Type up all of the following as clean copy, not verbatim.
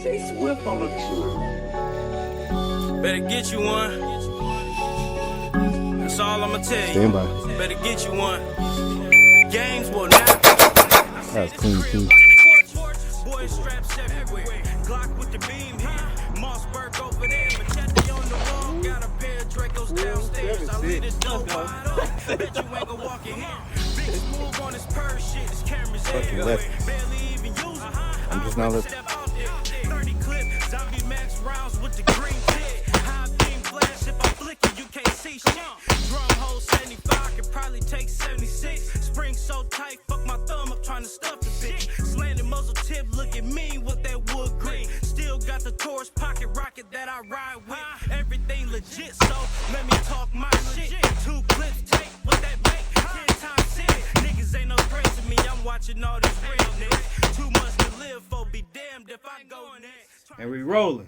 Say Swift on the tour. Better get you one. That's all I'ma tell you. Stand by. Better get you one. Games will not. That's clean, too. Boy straps everywhere. Glock with the beam here. Mossberg over there. Machete on the wall. Got a pair of Dracos downstairs. I lead it dope wide open. Bet you ain't gonna walk in here. Big move on this purse shit. This camera's everywhere. Barely even use it. I'm just not listening. 30 clip. Zombie max rounds with the green tip. High beam flash. If I flick it, you can't see shit. Drum hole 75. Could probably take 76. Spring so tight. Fuck my thumb up trying to stuff the bitch. Slanted muzzle tip. Look at me with that wood green. Still got the Taurus pocket rocket that I ride with. Everything legit, so let me talk my shit. 2 clips take what that make. 10 times 6. Niggas ain't no threat to me. I'm watching all this real niggas. Too much to live for. Be damned if I go next. And we rolling.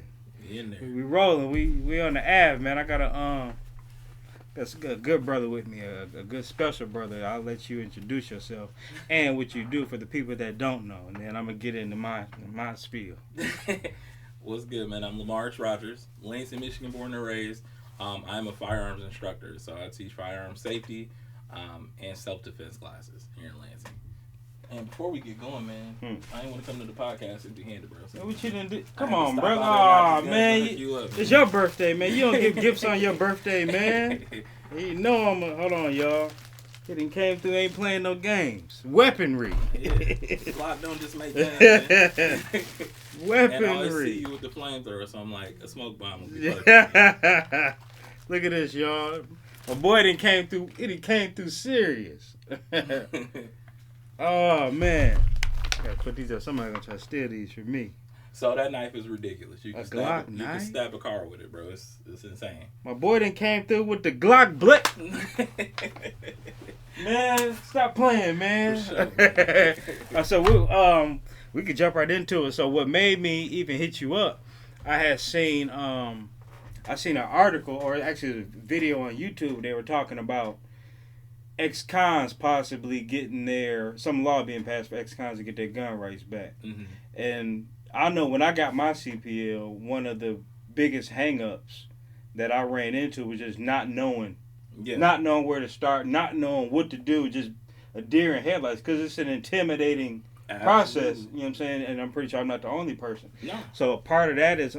In there. We rolling. We on the Ave, man. I got that's a good brother with me, a good special brother. I'll let you introduce yourself and what you do for the people that don't know, and then I'm gonna get into my spiel. What's good, man? I'm Lamaris Rodgers, Lansing, Michigan, born and raised. I'm a firearms instructor, so I teach firearms safety and self-defense classes here in Lansing. And before we get going, man, I ain't want to come to the podcast empty-handed, bro. So What you done do? Come on, brother. Aw, man. It's your birthday, man. You don't give gifts on your birthday, man. You know hold on, y'all. He done came through, ain't playing no games. Weaponry. Glock don't just make that, man. Weaponry. And I always see you with the flamethrower, so I'm like, a smoke bomb would be perfect. Look at this, y'all. My boy done came through. It came through serious. Oh man, gotta put these up. Somebody gonna try to steal these from me. So that knife is ridiculous. You can Glock you can knife? stab a car with it, bro. It's insane. My boy done came through with the Glock Blick. Man, stop playing, man. So we could jump right into it. So what made me even hit you up? I had seen an article, or actually a video on YouTube. They were talking about ex-cons possibly getting some law being passed for ex-cons to get their gun rights back. Mm-hmm. And I know when I got my CPL, one of the biggest hang-ups that I ran into was just not knowing where to start, not knowing what to do, just a deer in headlights, because it's an intimidating process, you know what I'm saying? And I'm pretty sure I'm not the only person. No. So part of that is,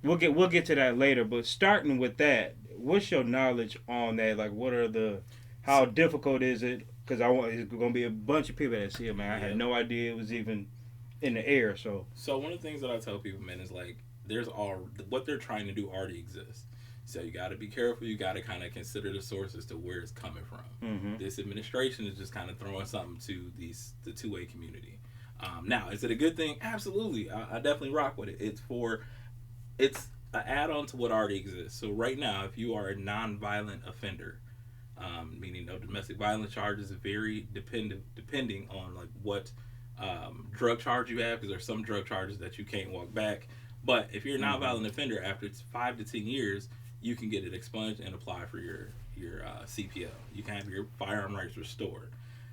we'll get to that later, but starting with that, what's your knowledge on that? Like, how difficult is it? Because it's going to be a bunch of people that see it, man. I had no idea it was even in the air. So one of the things that I tell people, man, is like, what they're trying to do already exists. So you got to be careful. You got to kind of consider the sources to where it's coming from. Mm-hmm. This administration is just kind of throwing something to the two-way community. Now, is it a good thing? Absolutely. I definitely rock with it. It's an add-on to what already exists. So right now, if you are a non-violent offender, meaning no domestic violence charges, vary depending on like what drug charge you have, because there's some drug charges that you can't walk back. But if you're a non-violent offender, after 5 to 10 years, you can get it expunged and apply for your CPL. You can have your firearm rights restored.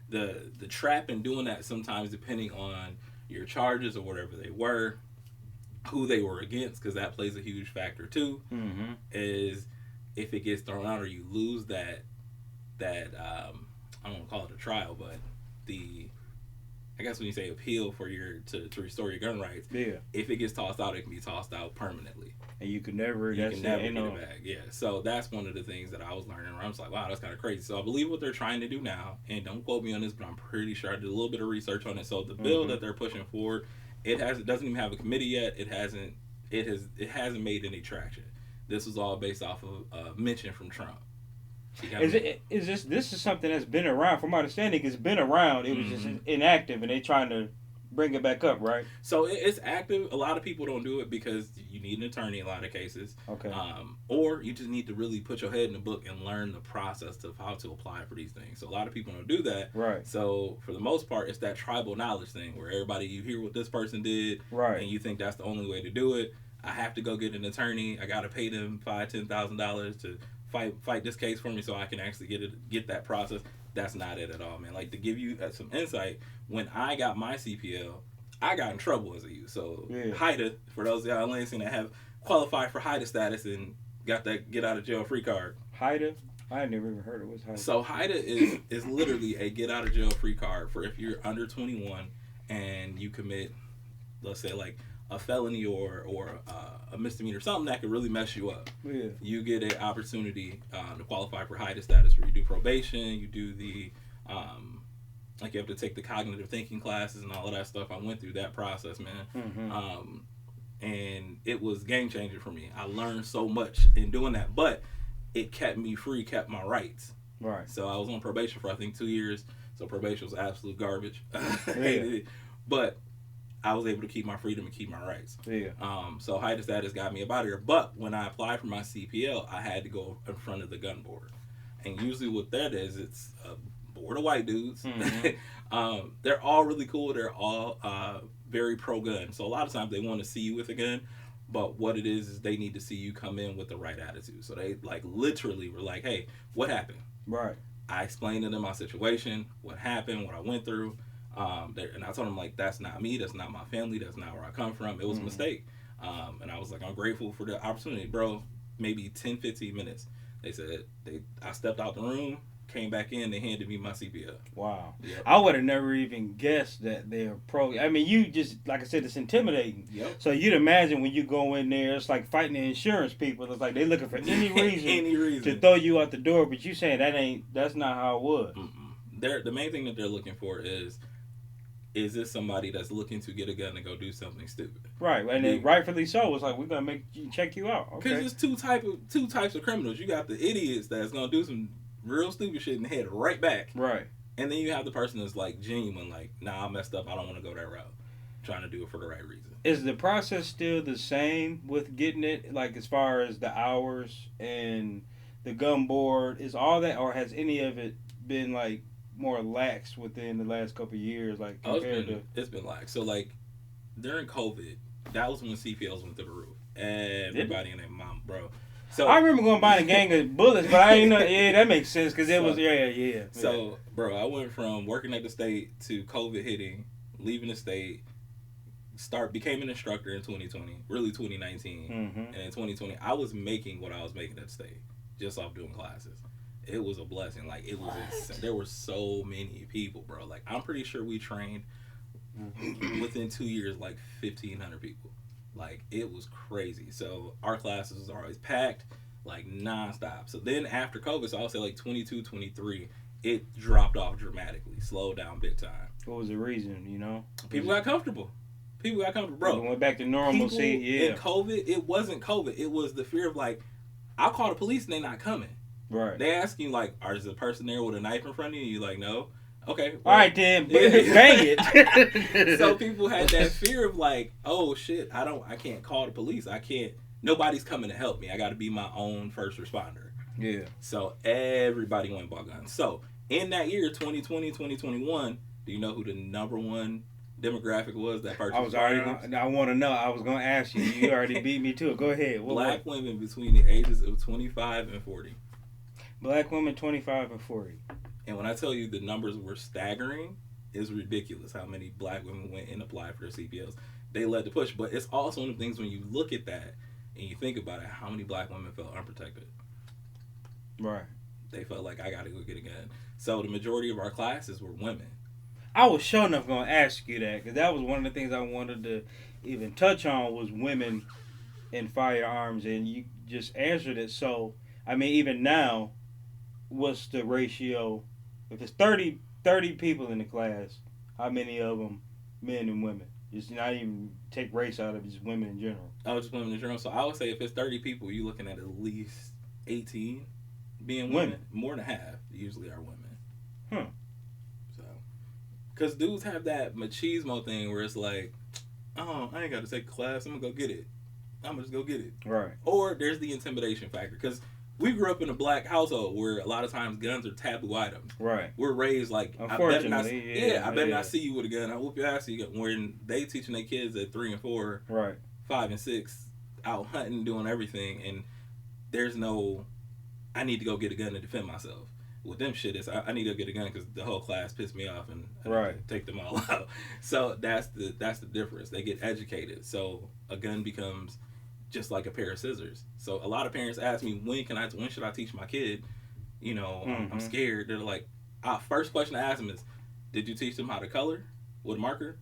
The trap in doing that sometimes, depending on your charges or whatever they were, who they were against, because that plays a huge factor too, is if it gets thrown out or you lose that I don't want to call it a trial, but I guess when you say appeal for to restore your gun rights, if it gets tossed out, it can be tossed out permanently. And you can never get it back. Yeah, so that's one of the things that I was learning. Where I was like, wow, that's kind of crazy. So I believe what they're trying to do now, and don't quote me on this, but I'm pretty sure I did a little bit of research on it. So the bill that they're pushing forward, it doesn't even have a committee yet. It hasn't made any traction. This was all based off of a mention from Trump. This is something that's been around? From my understanding, it's been around. It was just inactive, and they trying to bring it back up, right? So it's active. A lot of people don't do it because you need an attorney in a lot of cases. Okay. Or you just need to really put your head in the book and learn the process of how to apply for these things. So a lot of people don't do that. Right. So for the most part, it's that tribal knowledge thing where you hear what this person did, right, and you think that's the only way to do it. I have to go get an attorney. I got to pay them $5,000-$10,000 to fight this case for me so I can actually get that process. That's not it at all, man. Like, to give you some insight, when I got my CPL, I got in trouble as a youth. So Yeah. HIDA, for those of y'all in Lansing that have qualified for HIDA status and got that get out of jail free card. HIDA? I had never even heard of what's HIDA. So HIDA is literally a get out of jail free card for if you're under 21 and you commit, let's say like a felony or a misdemeanor, something that could really mess you up. Yeah. You get an opportunity to qualify for HIDA status where you do probation, you do the like you have to take the cognitive thinking classes and all of that stuff. I went through that process, man. Mm-hmm. And it was game changer for me. I learned so much in doing that, but it kept me free, kept my rights. Right. So I was on probation for I think 2 years. So probation was absolute garbage. Yeah. But I was able to keep my freedom and keep my rights. Yeah. So HIDA status got me about here. But when I applied for my CPL, I had to go in front of the gun board. And usually what that is, it's a board of white dudes. Mm-hmm. They're all really cool. They're all very pro-gun. So a lot of times they want to see you with a gun. But what it is they need to see you come in with the right attitude. So they like literally were like, hey, what happened? Right. I explained to them my situation, what happened, what I went through. And I told them, like, that's not me. That's not my family. That's not where I come from. It was a mistake. And I was like, I'm grateful for the opportunity. Bro, maybe 10, 15 minutes. They said, I stepped out the room, came back in, they handed me my CPL. Wow. Yep. I would have never even guessed that they're pro. I mean, you just, like I said, it's intimidating. Yep. So you'd imagine when you go in there, it's like fighting the insurance people. It's like they're looking for any reason, to throw you out the door. But you saying that's not how it was. The main thing that they're looking for is this somebody that's looking to get a gun and go do something stupid? Right, and then rightfully so. It's like, we're gonna check you out. Okay. Because there's two types of criminals. You got the idiots that's gonna do some real stupid shit and head right back. Right. And then you have the person that's like genuine, like, nah, I messed up. I don't want to go that route. I'm trying to do it for the right reason. Is the process still the same with getting it? Like as far as the hours and the gun board, is all that, or has any of it been like more lax within the last couple of years? Like compared it's been lax. So like during COVID, that was when CPLs went through the roof. Everybody and their mom, bro. So I remember going buying a gang of bullets, but I didn't know. Yeah, that makes sense because it was yeah. So, bro, I went from working at the state to COVID hitting, leaving the state, became an instructor in 2020, really 2019, and in 2020 I was making what I was making at the state just off doing classes. It was a blessing. Like it was insane. There were so many people, bro. Like I'm pretty sure we trained within 2 years like 1,500 people. Like, it was crazy. So, our classes was always packed, like, nonstop. So, then after COVID, so I would say, like, 22, 23, it dropped off dramatically. Slowed down big time. What was the reason, you know? People got comfortable. Bro. People went back to normalcy, in COVID, it wasn't COVID. It was the fear of, like, I'll call the police and they're not coming. Right. They ask you, like, is the person there with a knife in front of you? And you're like, no. Okay. Well, all right, then. Bang it. So people had that fear of, like, oh, shit, I can't call the police. Nobody's coming to help me. I got to be my own first responder. Yeah. So everybody went and bought guns. So in that year, 2020, 2021, do you know who the number one demographic was that purchased firearms? I want to know. I was going to ask you. You already beat me to it. Go ahead. Black women between the ages of 25 and 40. Black women 25 and 40. And when I tell you the numbers were staggering, it's ridiculous how many black women went and applied for their CPLs. They led the push. But it's also one of the things when you look at that and you think about it, how many black women felt unprotected? Right. They felt like, I got to go get a gun. So the majority of our classes were women. I was sure enough going to ask you that, because that was one of the things I wanted to even touch on was women in firearms, and you just answered it. So, I mean, even now, what's the ratio? If it's 30 people in the class, how many of them men and women? Just not even take race out of it, just women in general. Oh, just women in general. So I would say if it's 30 people, you're looking at least 18 being women. More than half usually are women. So, because dudes have that machismo thing where it's like, oh, I ain't got to take a class. I'm going to go get it. I'm going to just go get it. Right. Or there's the intimidation factor. Because we grew up in a black household where a lot of times guns are taboo items. Right. We're raised like, unfortunately, I better not see you with a gun. I'll whoop your ass. When they teaching their kids at 3 and 4, right, 5 and 6, out hunting, doing everything, and there's no, I need to go get a gun to defend myself. With them shit, I need to get a gun because the whole class pissed me off and I Right. need to take them all out. So that's the difference. They get educated. So a gun becomes just like a pair of scissors. So a lot of parents ask me, when should I teach my kid? You know, I'm scared. They're like, first question I ask them is, did you teach them how to color with a marker?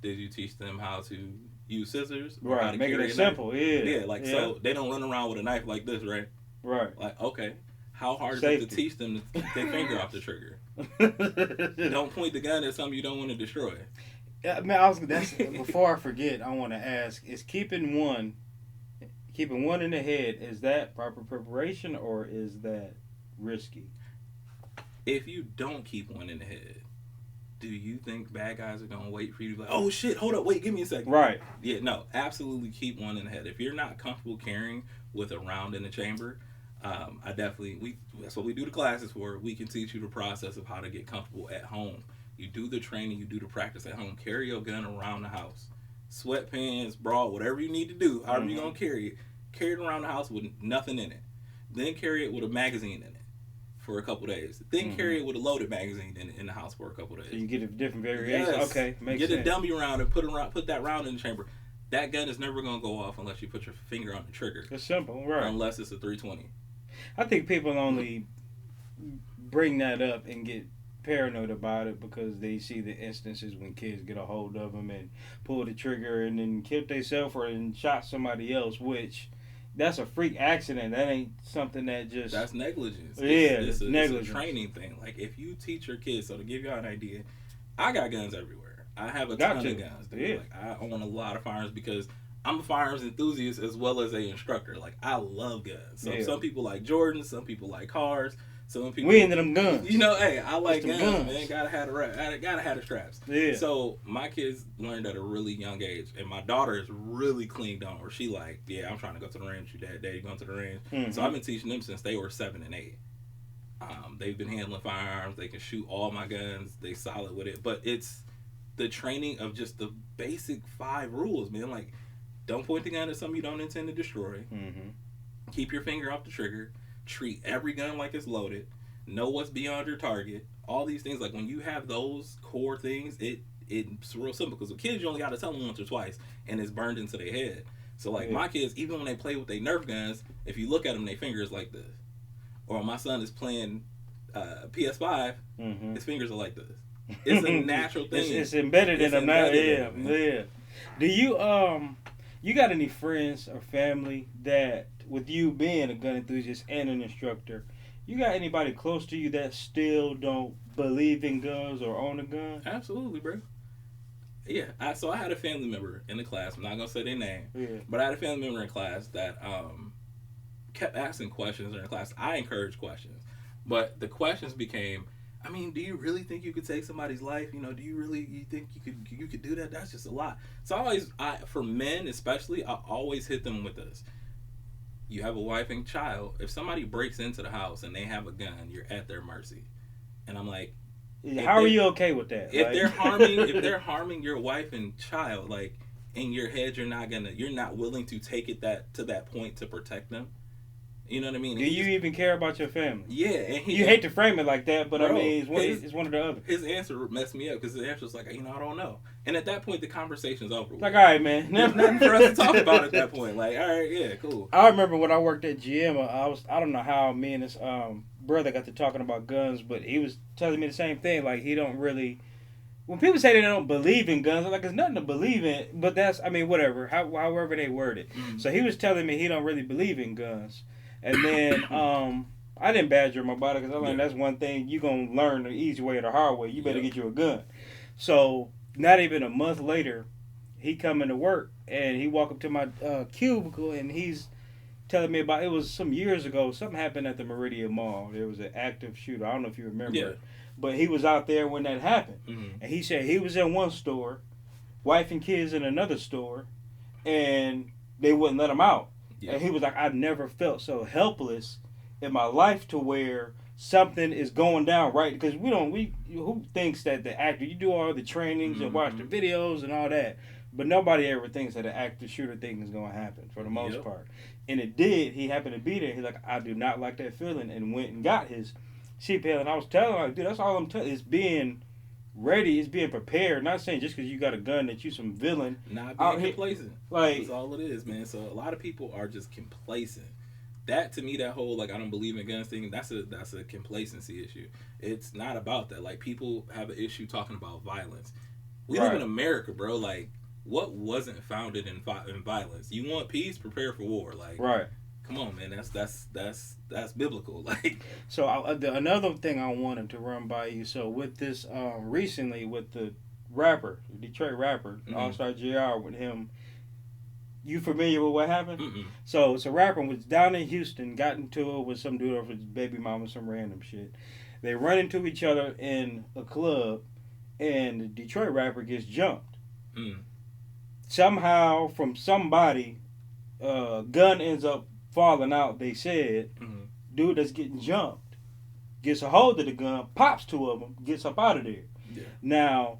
Did you teach them how to use scissors? Right. How to Make carry it a simple. knife? Yeah. Yeah. Like so they don't run around with a knife like this, right? Right. Like okay. How hard is Safety. it to teach them to keep their finger off the trigger? Don't point the gun at something you don't want to destroy. Yeah, man, before I forget, I want to ask: is keeping one in the head, is that proper preparation or is that risky? If you don't keep one in the head, do you think bad guys are gonna wait for you to be like, oh shit, hold up, wait, give me a second? Right. Yeah, no, absolutely keep one in the head. If you're not comfortable carrying with a round in the chamber, that's what we do the classes for. We can teach you the process of how to get comfortable at home. You do the training, you do the practice at home. Carry your gun around the house. Sweatpants, bra, whatever you need to do, however you're going to carry it. Carry it around the house with nothing in it. Then carry it with a magazine in it for a couple days. Then carry it with a loaded magazine in the house for a couple days. So you get a different variation. Yes. Okay, makes Get sense. a dummy round and put that round in the chamber. That gun is never going to go off unless you put your finger on the trigger. It's simple, right? Unless it's a 320. I think people only bring that up and get paranoid about it because they see the instances when kids get a hold of them and pull the trigger and then killed themselves or and shot somebody else, which that's a freak accident. That ain't something that just... That's negligence. It's It's negligence. a training thing. Like, if you teach your kids, so to give y'all an idea, I got guns everywhere. I have a ton of guns. Dude. Yeah. Like, I own a lot of firearms because I'm a firearms enthusiast as well as an instructor. Like, I love guns. So some people like Jordans, some people like cars, some people... We into them guns. You know, hey, I like guns, guns, man. Gotta have the straps. Yeah. So my kids learned at a really young age, and my daughter is really clean on where she like, yeah, I'm trying to go to the range. Your daddy going to the range. Mm-hmm. So I've been teaching them since they were 7 and 8. They've been handling firearms. They can shoot all my guns. They solid with it. But it's the training of just the basic 5 rules, man. Like, don't point the gun at something you don't intend to destroy. Mm-hmm. Keep Your finger off the trigger. Treat every gun like it's loaded. Know what's beyond your target. All these things, like when you have those core things, it's real simple because with kids you only got to tell them once or twice, and it's burned into their head. So like my kids, even when they play with their Nerf guns, if you look at them, their fingers like this. Or when my son is playing PS5, his fingers are like this. It's a natural thing. It's embedded in them now. Yeah. Do you got any friends or family that, with you being a gun enthusiast and an instructor, you got anybody close to you that still don't believe in guns or own a gun? Absolutely, bro. Yeah, so I had a family member in the class. I'm not gonna say their name, but I had a family member in class that kept asking questions during class. I encouraged questions, but the questions became, I mean, do you really think you could take somebody's life? You know, you think you could do that? That's just a lot. So for men especially, I always hit them with this. You have a wife and child. If somebody breaks into the house and they have a gun, you're at their mercy. And I'm like, how are you okay with that? If they're harming your wife and child, like in your head, you're not willing to take it to that point to protect them. You know what I mean? Do you even care about your family? Yeah. And you hate to frame it like that, but bro, I mean, it's one or the other. His answer messed me up because his answer was like, I don't know. And at that point, the conversation's over. Like, all right, man. There's nothing for us to talk about at that point. Like, all right, yeah, cool. I remember when I worked at GM, I don't know how me and his brother got to talking about guns, but he was telling me the same thing. Like, he don't really... When people say they don't believe in guns, I'm like, there's nothing to believe in. But that's, I mean, whatever. However they word it. Mm-hmm. So he was telling me he don't really believe in guns. And then I didn't badger him about it because I learned that's one thing you're going to learn the easy way or the hard way. You better get you a gun. So not even a month later, he come into work and he walk up to my cubicle and he's telling me about, it was some years ago, something happened at the Meridian Mall. There was an active shooter. I don't know if you remember it. But he was out there when that happened. Mm-hmm. And he said he was in one store, wife and kids in another store, and they wouldn't let him out. Yeah. And he was like, I've never felt so helpless in my life to where something is going down right. Because who thinks that the actor, you do all the trainings and watch the videos and all that, but nobody ever thinks that an active shooter thing is going to happen for the most part. And it did. He happened to be there. He's like, I do not like that feeling, and went and got his CPL, and I was telling her, like, dude, that's all I'm telling. It's being ready. It's being prepared. Not saying just because you got a gun that you some villain. Not out being here. complacent. Like, that's all it is, man. So a lot of people are just complacent. That to me, that whole like I don't believe in guns thing, that's a complacency issue. It's not about that. Like people have an issue talking about violence. We live in America, bro. Like what wasn't founded in violence? You want peace? Prepare for war. Like come on, man. That's biblical. Like so, another thing I wanted to run by you. So with this recently with the rapper, Detroit rapper, All-Star JR, with him. You familiar with what happened? Mm-mm. So it's a rapper was down in Houston, got into it with some dude over his baby mama, some random shit. They run into each other in a club, and the Detroit rapper gets jumped. Somehow, from somebody, gun ends up falling out. They said, dude that's getting jumped gets a hold of the gun, pops two of them, gets up out of there. Yeah. Now.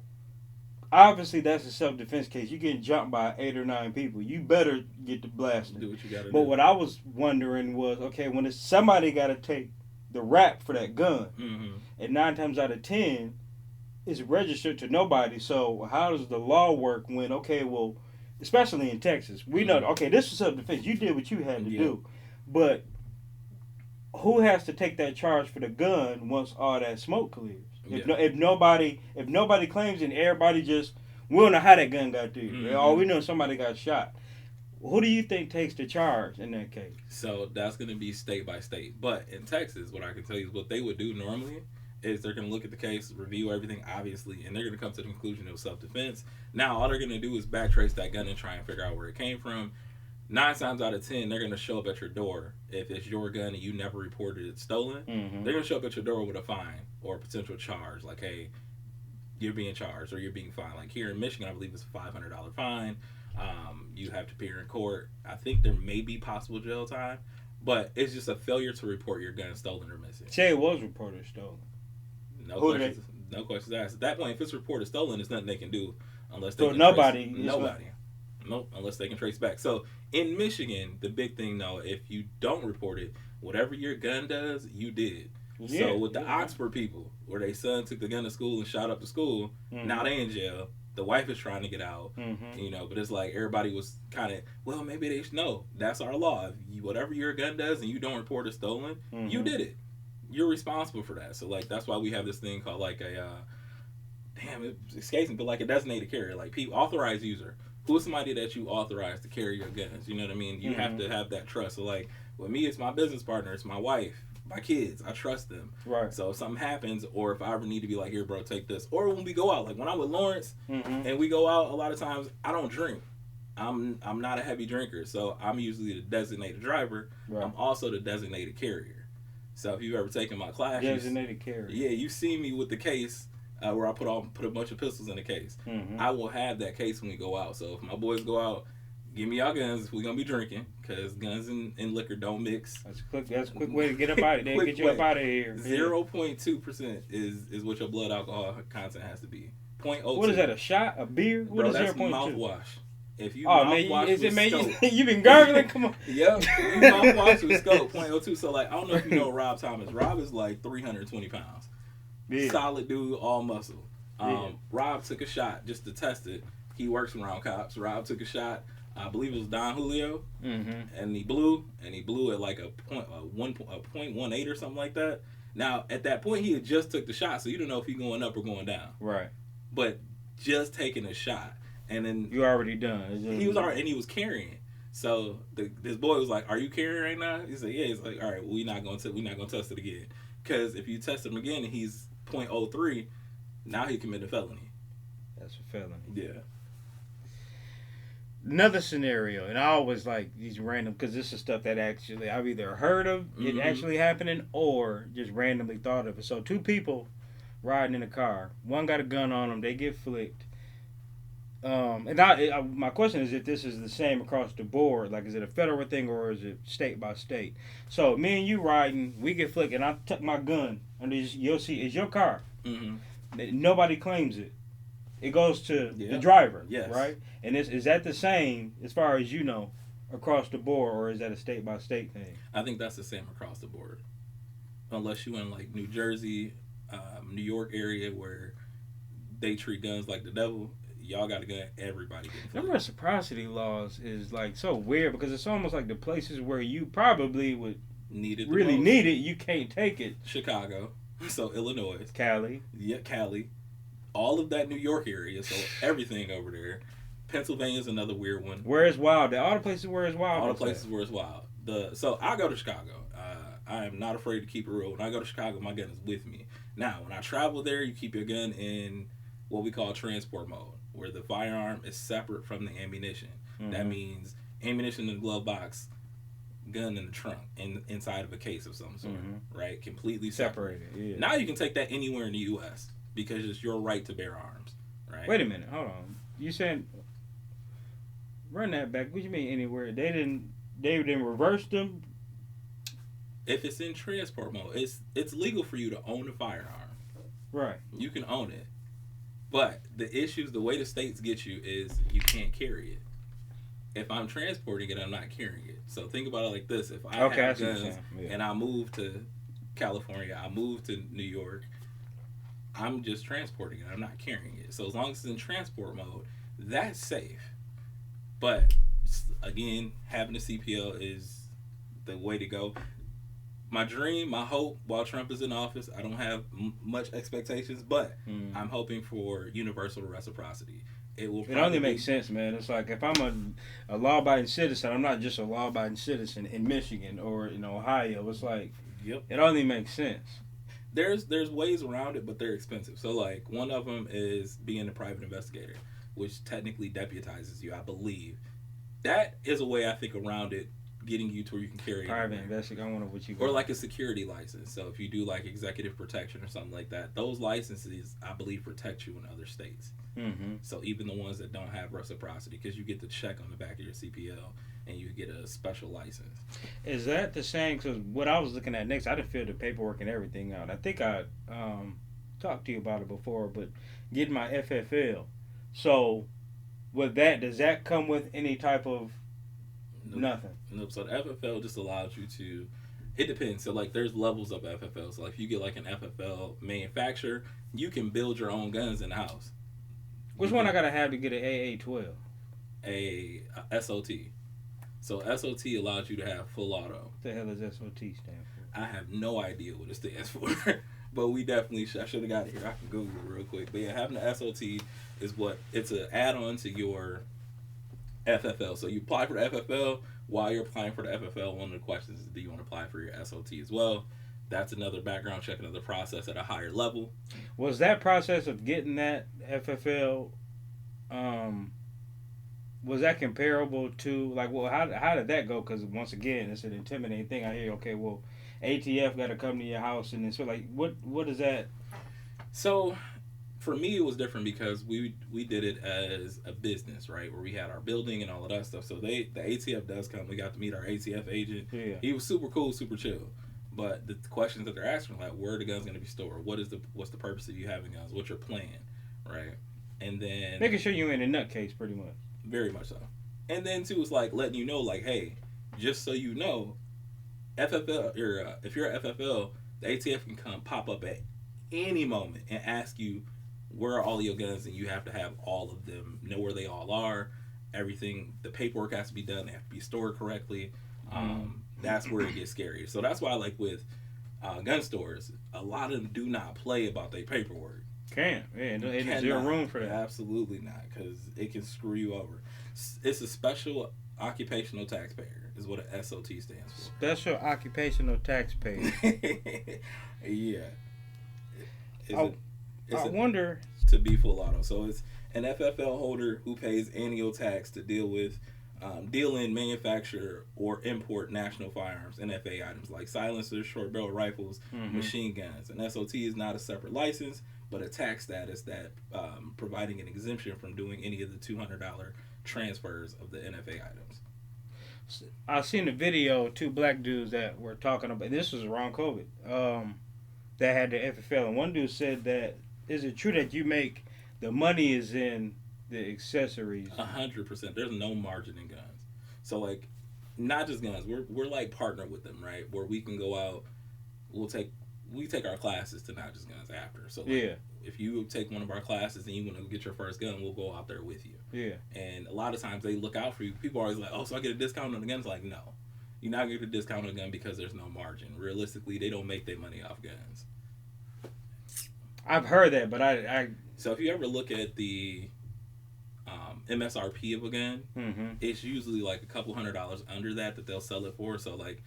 Obviously, that's a self-defense case. You're getting jumped by 8 or 9 people. You better get the blasting. Do what you gotta do. But what I was wondering was, okay, when it's somebody got to take the rap for that gun, and 9 times out of 10, it's registered to nobody. So how does the law work when, okay, well, especially in Texas, we know, okay, this is self-defense. You did what you had to do. But who has to take that charge for the gun once all that smoke clears? If nobody claims it, everybody just, we don't know how that gun got there. All we know is somebody got shot. Who do you think takes the charge in that case? So that's going to be state by state. But in Texas, what I can tell you is what they would do normally is they're going to look at the case, review everything, obviously, and they're going to come to the conclusion it was self-defense. Now, all they're going to do is backtrace that gun and try and figure out where it came from. 9 times out of 10, they're going to show up at your door. If it's your gun and you never reported it stolen, they're going to show up at your door with a fine or a potential charge. Like, hey, you're being charged or you're being fined. Like here in Michigan, I believe it's a $500 fine. You have to appear in court. I think there may be possible jail time, but it's just a failure to report your gun stolen or missing. Say it was reported stolen. No questions asked. At that point, if it's reported stolen, there's nothing they can do unless they nobody. Nope, unless they can trace back. So in Michigan, the big thing though, if you don't report it, whatever your gun does, you did. Yeah, so with the Oxford people, where their son took the gun to school and shot up the school, now they in jail. The wife is trying to get out, but it's like everybody was kind of, well, maybe they should know. That's our law. If whatever your gun does and you don't report it stolen, you did it. You're responsible for that. So like that's why we have this thing called like a, it escapes me, but like a designated carrier, like people authorized user. Who is somebody that you authorize to carry your guns? You know what I mean? You have to have that trust. So like with me, it's my business partner, it's my wife, my kids. I trust them. Right. So if something happens, or if I ever need to be like, here, bro, take this. Or when we go out, like when I'm with Lawrence and we go out, a lot of times I don't drink. I'm not a heavy drinker, so I'm usually the designated driver. Right. I'm also the designated carrier. So if you've ever taken my class, designated carrier. Yeah, you see me with the case. Where I put a bunch of pistols in the case. I will have that case when we go out. So if my boys go out, give me y'all guns. We're gonna be drinking because guns and liquor don't mix. That's a quick way to get up out of there. Get you up out of here. 0.2% is what your blood alcohol content has to be. 0.02. What is that? A shot? A beer? What is 0.2? Mouthwash. If you mouthwash with scope, you been gargling? Come on. Yep. You mouthwash with scope. 0.02. So like I don't know if you know Rob Thomas. Rob is like 320 pounds. Yeah. Solid dude, all muscle. Rob took a shot just to test it. He works around cops. Rob took a shot. I believe it was Don Julio, and he blew at like a 0.18 or something like that. Now at that point he had just took the shot, so you don't know if he's going up or going down. Right. But just taking a shot, and then you already done. He was already, and he was carrying. So this boy was like, "Are you carrying right now?" He said, "Yeah." He's like, "All right, well, we're not gonna test it again, because if you test him again and he's 0.03, now he committed a felony." That's a felony. Yeah. Another scenario, and I always like these random, because this is stuff that actually I've either heard of it actually happening or just randomly thought of it. So 2 people riding in a car, one got a gun on them, they get flicked. My question is if this is the same across the board, like is it a federal thing or is it state by state? So me and you riding, we get flicked, and I tuck my gun under you'll see it's your car. Nobody claims it. It goes to the driver, right? And is that the same as far as you know across the board, or is that a state by state thing? I think that's the same across the board. unless you in like New Jersey, New York area where they treat guns like the devil. Y'all got a gun. Everybody getting Them reciprocity laws is like so weird because it's almost like the places where you probably would need it. You can't take it. Chicago, so Illinois, Cali, Cali, all of that New York area. So everything over there. Pennsylvania's another weird one. Where it's wild. All the places where it's wild. All the places where it's wild. So I go to Chicago. I am not afraid to keep it real. When I go to Chicago, my gun is with me. Now, when I travel there, you keep your gun in what we call transport mode, where the firearm is separate from the ammunition. Mm-hmm. That means ammunition in the glove box, gun in the trunk, inside of a case of some sort, right? Completely separated. Yeah. Now you can take that anywhere in the U.S. because it's your right to bear arms, right? Wait a minute. Hold on. You saying... Run that back. What do you mean anywhere? They didn't reverse them? If it's in transport mode, it's legal for you to own a firearm. Right. You can own it. But the way the states get you is you can't carry it. If I'm transporting it, I'm not carrying it. So think about it like this. If I have guns and I move to California, I move to New York, I'm just transporting it. I'm not carrying it. So as long as it's in transport mode, that's safe. But again, having a CPL is the way to go. My dream, my hope, while Trump is in office, I don't have much expectations, but I'm hoping for universal reciprocity. It only makes sense, man. It's like if I'm a law-abiding citizen, I'm not just a law-abiding citizen in Michigan or in Ohio. It's like it only makes sense. There's ways around it, but they're expensive. So like one of them is being a private investigator, which technically deputizes you, I believe. That is a way I think around it, getting you to where you can carry private investigator. I wonder what you or like a security license. So if you do like executive protection or something like that, those licenses I believe protect you in other states. Mm-hmm. So even the ones that don't have reciprocity, because you get the check on the back of your CPL and you get a special license. Is that the same? Because what I was looking at next, I didn't fill the paperwork and everything out. I think I talked to you about it before, but getting my FFL. So with that, does that come with any type of nothing? Nope. So the FFL just allows you to. It depends. So like, there's levels of FFL. So like, if you get like an FFL manufacturer, you can build your own guns in the house. Which one I gotta have to get an AA-12? A SOT. So SOT allows you to have full auto. What the hell does SOT stand for? I have no idea what it stands for. But we definitely I should have got it here. I can Google it real quick. But yeah, having the SOT is it's an add-on to your FFL. So you apply for the FFL. While you're applying for the FFL, one of the questions is, do you want to apply for your SOT as well? That's another background check, another process at a higher level. Was that process of getting that FFL, was that comparable to, like, well, how did that go? Because once again, it's an intimidating thing. I hear, okay, well, ATF got to come to your house, and so like, what is that? So, for me, it was different because we did it as a business, right, where we had our building and all of that stuff. So the ATF does come. We got to meet our ATF agent. Yeah. He was super cool, super chill. But the questions that they're asking, like, where are the guns going to be stored? What's the purpose of you having guns? What's your plan, right? And then making sure you ain't a nutcase, pretty much. Very much so. And then too, it's like letting you know, like, hey, just so you know, FFL or if you're a FFL, the ATF can come pop up at any moment and ask you where are all your guns, and you have to have all of them, know where they all are. Everything, the paperwork has to be done. They have to be stored correctly. That's where it gets scary. So that's why, like with gun stores, a lot of them do not play about their paperwork. Can't. Yeah, there's zero room for that. Absolutely not, because it can screw you over. It's a special occupational taxpayer is what an SOT stands for. Special occupational taxpayer. Yeah. I wonder. To be full auto. So it's an FFL holder who pays annual tax to deal in, manufacture, or import national firearms, NFA items like silencers, short barrel rifles, machine guns. An SOT is not a separate license, but a tax status that providing an exemption from doing any of the $200 transfers of the NFA items. I seen a video of two black dudes that were talking about, this was around COVID, that had the FFL, and one dude said that, is it true that you make, the money is in the accessories? 100%. There's no margin in guns. So like, not just guns, we're like partner with them, right? Where we can go out we take our classes to not just guns after. So like, Yeah. if you take one of our classes and you want to get your first gun, we'll go out there with you. Yeah. And a lot of times they look out for you. People are always like, oh, so I get a discount on the guns? Like, no. You're not going to get a discount on a gun because there's no margin. Realistically, they don't make their money off guns. I've heard that, but I So if you ever look at the MSRP of a gun, it's usually like a couple $100 under that they'll sell it for. So like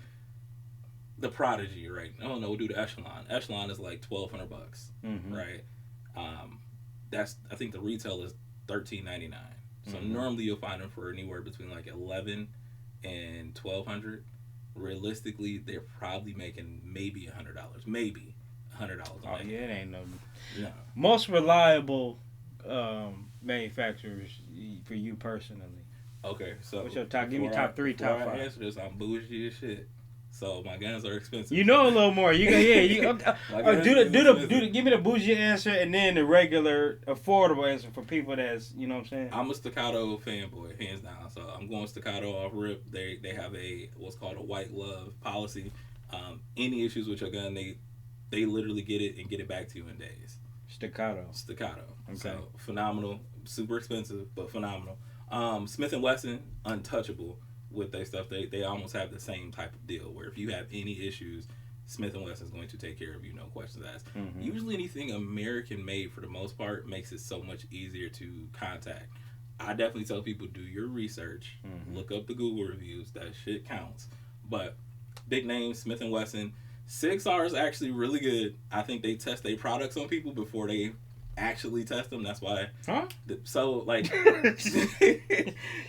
the Prodigy, right? I don't know, we'll do the Echelon. Echelon is like $1,200, right? That's, I think the retail is $13.99. So normally you'll find them for anywhere between like $1,100 and $1,200. Realistically, they're probably making maybe $100, maybe $100. Oh yeah, it ain't no. No. Most reliable manufacturers for you personally. Okay, so what's your top? Give me top three, top before five. I answer this, I'm bougie as shit. So my guns are expensive. You know a little more. You give me the bougie answer and then the regular affordable answer for people that's, you know what I'm saying. I'm a Staccato fanboy, hands down. So I'm going Staccato off rip. They have a what's called a white glove policy. Any issues with your gun, they literally get it and get it back to you in days. Staccato. Okay. So phenomenal, super expensive, but phenomenal. Smith & Wesson, untouchable with their stuff. They almost have the same type of deal where if you have any issues, Smith & Wesson is going to take care of you, no questions asked. Usually anything American made for the most part makes it so much easier to contact. I definitely tell people, do your research, look up the Google reviews, that shit counts. But big names, Smith & Wesson. SIG-Sauer is actually really good. I think they test their products on people before they actually test them. That's why. Huh? So like,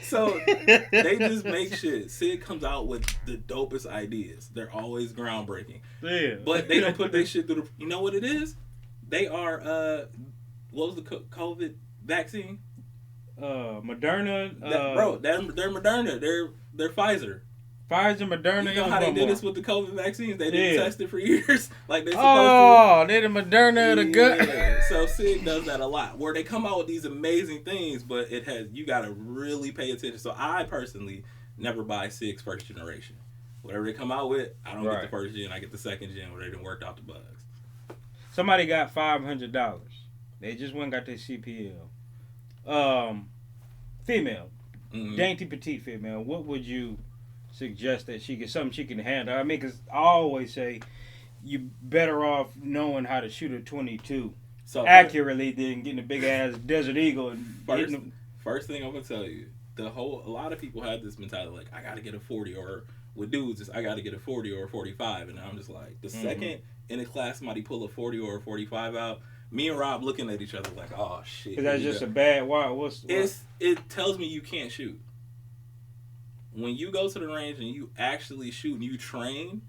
so they just make shit. SIG comes out with the dopest ideas. They're always groundbreaking. Yeah. But they don't put their shit through the. You know what it is? They are. What was the COVID vaccine? Moderna. They're Moderna. They're Pfizer. Pfizer, Moderna. You know how they did this with the COVID vaccines? They didn't test it for years, like they supposed to. They're the Moderna, the gut. So SIG does that a lot, where they come out with these amazing things, but you got to really pay attention. So I personally never buy SIG's first generation. Whatever they come out with, I don't get the first gen. I get the second gen where they done worked out the bugs. Somebody got $500. They just went and got their CPL. Female, dainty petite female. What would you suggest that something she can handle? I mean, because I always say you better off knowing how to shoot a 22 accurately than getting a big ass Desert Eagle and first thing I'm gonna tell you, a lot of people have this mentality like I gotta get a 40, or with dudes it's I gotta get a 40 or a 45, and I'm just like the second in a class somebody pull a 40 or a 45 out, me and Rob looking at each other like, oh shit. That's just a bad. It tells me you can't shoot. When you go to the range and you actually shoot and you train,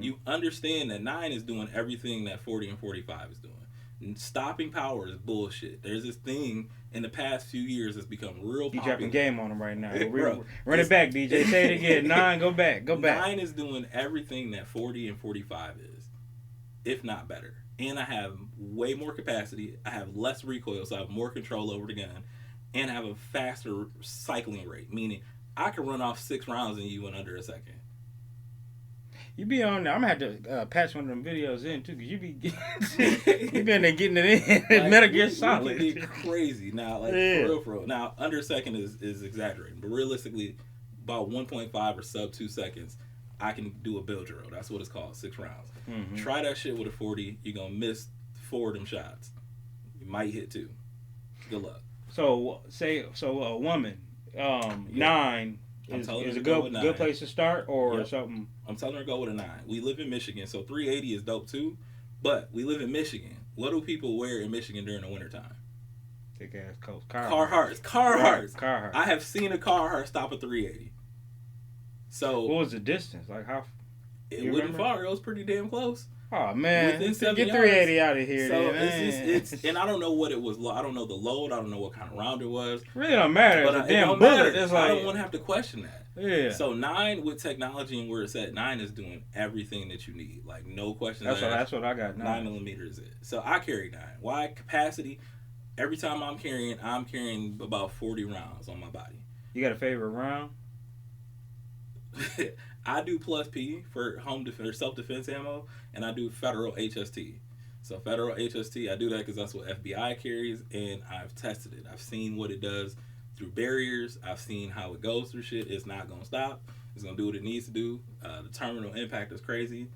you understand that 9 is doing everything that 40 and 45 is doing. And stopping power is bullshit. There's this thing in the past few years that's become real popular. You dropping game on them right now. Run it back, DJ. Say it again. 9, go back. 9 is doing everything that 40 and 45 is, if not better. And I have way more capacity. I have less recoil, so I have more control over the gun. And I have a faster cycling rate, meaning I can run off 6 rounds in you in under a second. You be on there. I'm going to have to patch one of them videos in, too, because you be in there getting it in. Like, Metal Gear Solid. It can be crazy. Now, for real. Now, under a second is exaggerating. But realistically, about 1.5 or sub 2 seconds, I can do a bill drill. That's what it's called, 6 rounds. Try that shit with a 40. You're going to miss 4 of them shots. You might hit 2. Good luck. So, a woman, 9 is a good place to start, or something? I'm telling her to go with a 9. We live in Michigan, so 380 is dope too. But we live in Michigan. What do people wear in Michigan during the wintertime? Thick ass coats. Carhartt. I have seen a Carhartt stop at 380. So what was the distance? Like how? It wasn't far. It was pretty damn close. Oh man, get 380 out of here. So then, it's and I don't know what it was. I don't know the load. I don't know what kind of round it was. Really don't matter. But it's a damn bullet. It's like, I don't want to have to question that. Yeah. So 9 with technology and where it's at, 9 is doing everything that you need. Like no questions. That's what I got. 9mm is it. So I carry 9. Why? Capacity. Every time I'm carrying about 40 rounds on my body. You got a favorite round? I do plus P for home defense or self defense ammo, and I do federal HST. So federal HST, I do that because that's what FBI carries, and I've tested it. I've seen what it does through barriers. I've seen how it goes through shit. It's not gonna stop. It's gonna do what it needs to do. The terminal impact is crazy,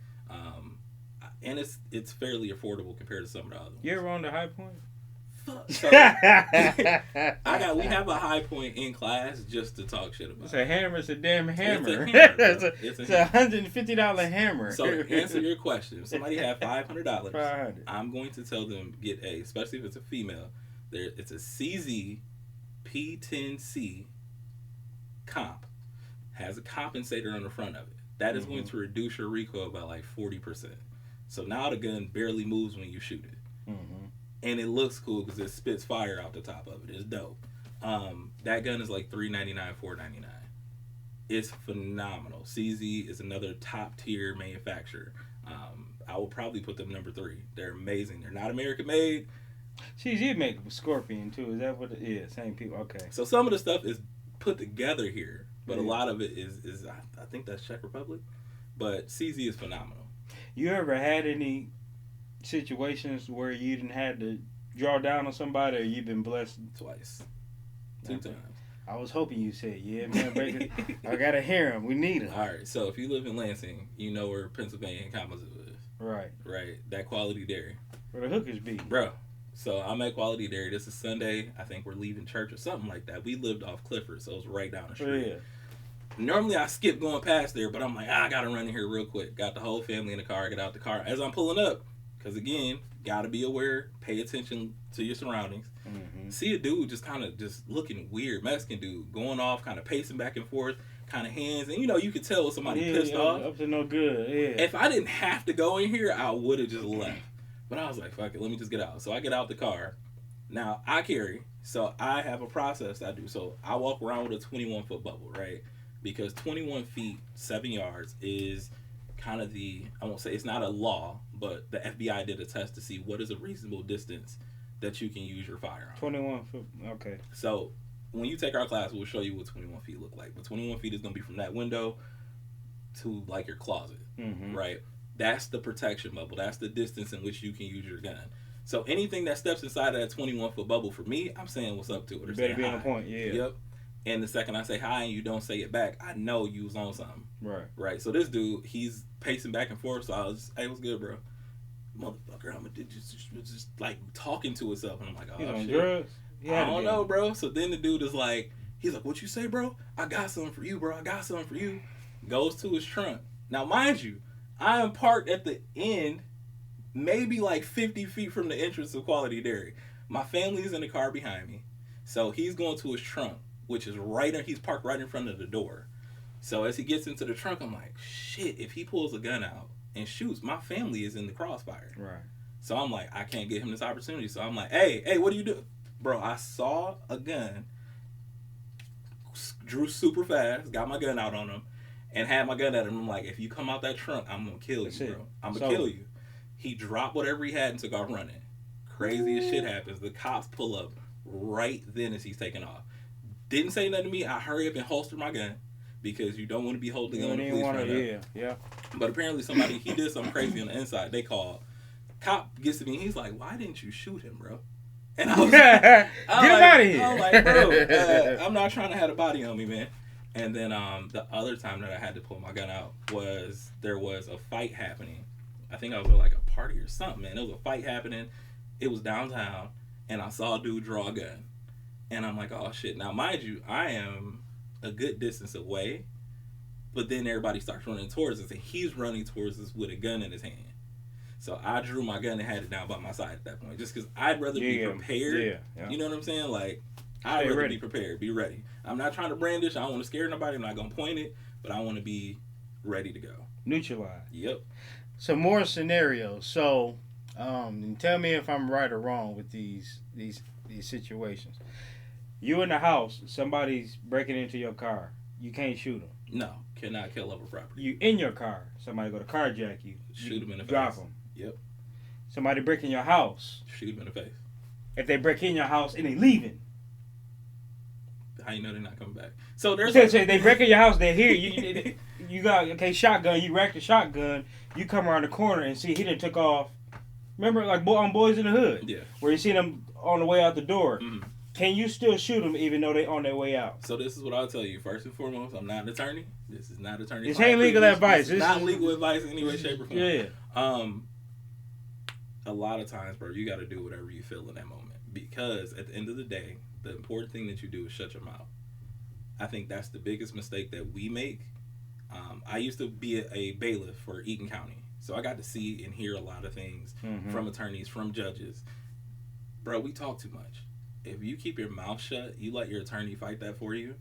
and it's fairly affordable compared to some of the other ones. You ever on the High Point? So, we have a High Point in class just to talk shit about. It's a hammer. It's a damn hammer. It's a $150 hammer. So to answer your question, if somebody had $500, $500. I'm going to tell them get especially if it's a female, it's a CZ P10C comp. Has a compensator on the front of it. That is going to reduce your recoil by like 40%. So now the gun barely moves when you shoot it. Mm-hmm. And it looks cool because it spits fire out the top of it. It's dope. That gun is like $399, $499. It's phenomenal. CZ is another top tier manufacturer. I will probably put them number 3. They're amazing. They're not American made. CZ make Scorpion too. Is that what it is? Same people. Okay. So some of the stuff is put together here, but a lot of it is I think that's Czech Republic. But CZ is phenomenal. You ever had any situations where you didn't have to draw down on somebody, or you've been blessed? Twice. 2 times. I was hoping you said, yeah, man, Baker. I gotta hear him. We need him. All right, so if you live in Lansing, you know where Pennsylvania and Kalamazoo is. Right. Right. That Quality Dairy. Where the hookers be. Bro. So I'm at Quality Dairy. This is Sunday. I think we're leaving church or something like that. We lived off Clifford, so it was right down the street. Yeah. Normally I skip going past there, but I'm like, I gotta run in here real quick. Got the whole family in the car. Get out the car. As I'm pulling up, because again, gotta be aware, pay attention to your surroundings. Mm-hmm. See a dude just kind of just looking weird, Mexican dude, going off, kind of pacing back and forth, kind of hands, and you can tell somebody pissed off. Up to no good. Yeah. If I didn't have to go in here, I would have just left. But I was like, fuck it, let me just get out. So I get out the car. Now I carry, so I have a process I do. So I walk around with a 21-foot bubble, right? Because 21 feet, 7 yards is kind of I won't say it's not a law, but the FBI did a test to see what is a reasonable distance that you can use your firearm. 21 foot, okay. So when you take our class, we'll show you what 21 feet look like. But 21 feet is going to be from that window to like your closet, right? That's the protection bubble. That's the distance in which you can use your gun. So anything that steps inside of that 21-foot bubble, for me, I'm saying what's up to it. You better be on point, yeah. Yep. And the second I say hi and you don't say it back, I know you was on something. Right. Right. So this dude, he's pacing back and forth. So I was, hey, what's good, bro? Motherfucker, I'm just like talking to himself. And I'm like, oh, he's on shit. drugs? I don't know, bro. So then the dude is like, he's like, what you say, bro? I got something for you, bro. I got something for you. Goes to his trunk. Now, mind you, I am parked at the end, maybe like 50 feet from the entrance of Quality Dairy. My family is in the car behind me. So he's going to his trunk, which is he's parked right in front of the door. So as he gets into the trunk, I'm like, shit, if he pulls a gun out and shoots, my family is in the crossfire. Right. So I'm like, I can't give him this opportunity. So I'm like, hey, what do you do? Bro, I saw a gun, drew super fast, got my gun out on him, and had my gun at him. I'm like, if you come out that trunk, I'm going to kill you, bro. I'm going to kill you. He dropped whatever he had and took off running. Crazy as shit happens. The cops pull up right then as he's taking off. Didn't say nothing to me. I hurry up and holster my gun because you don't want to be holding the gun on the police right now. Yeah. But apparently he did something crazy on the inside. They called. Cop gets to me. He's like, why didn't you shoot him, bro? And I was get him out of here. I was like, bro, I'm not trying to have a body on me, man. And then the other time that I had to pull my gun out was there was a fight happening. I think I was at like a party or something, man. There was a fight happening. It was downtown, and I saw a dude draw a gun. And I'm like, oh, shit. Now, mind you, I am a good distance away, but then everybody starts running towards us, and he's running towards us with a gun in his hand. So I drew my gun and had it down by my side at that point, just because I'd rather be prepared. Yeah. You know what I'm saying? Like, I'd rather be prepared, be ready. I'm not trying to brandish. I don't want to scare nobody. I'm not going to point it, but I want to be ready to go. Neutralize. Yep. Some more scenarios. So, tell me if I'm right or wrong with these situations. You in the house, somebody's breaking into your car. You can't shoot them. No, cannot kill over property. You in your car. Somebody go to carjack you. Shoot them in the face. Drop them. Yep. Somebody break in your house. Shoot them in the face. If they break in your house and they leaving. How you know they're not coming back? So there's Say they break in your house. They hear you. You got shotgun. You rack the shotgun. You come around the corner and see he done took off. Remember, like on Boys in the Hood, yeah, where you see them on the way out the door. mm-hmm. Can you still shoot them even though they on their way out? So this is what I'll tell you. First and foremost, I'm not an attorney. This is not attorney. This ain't legal advice. This is not legal advice in any way, shape, or form. Yeah. A lot of times, bro, you got to do whatever you feel in that moment, because at the end of the day, the important thing that you do is shut your mouth. I think that's the biggest mistake that we make. I used to be a bailiff for Eaton County, so I got to see and hear a lot of things from attorneys, from judges. Bro, we talk too much. If you keep your mouth shut, you let your attorney fight that for you.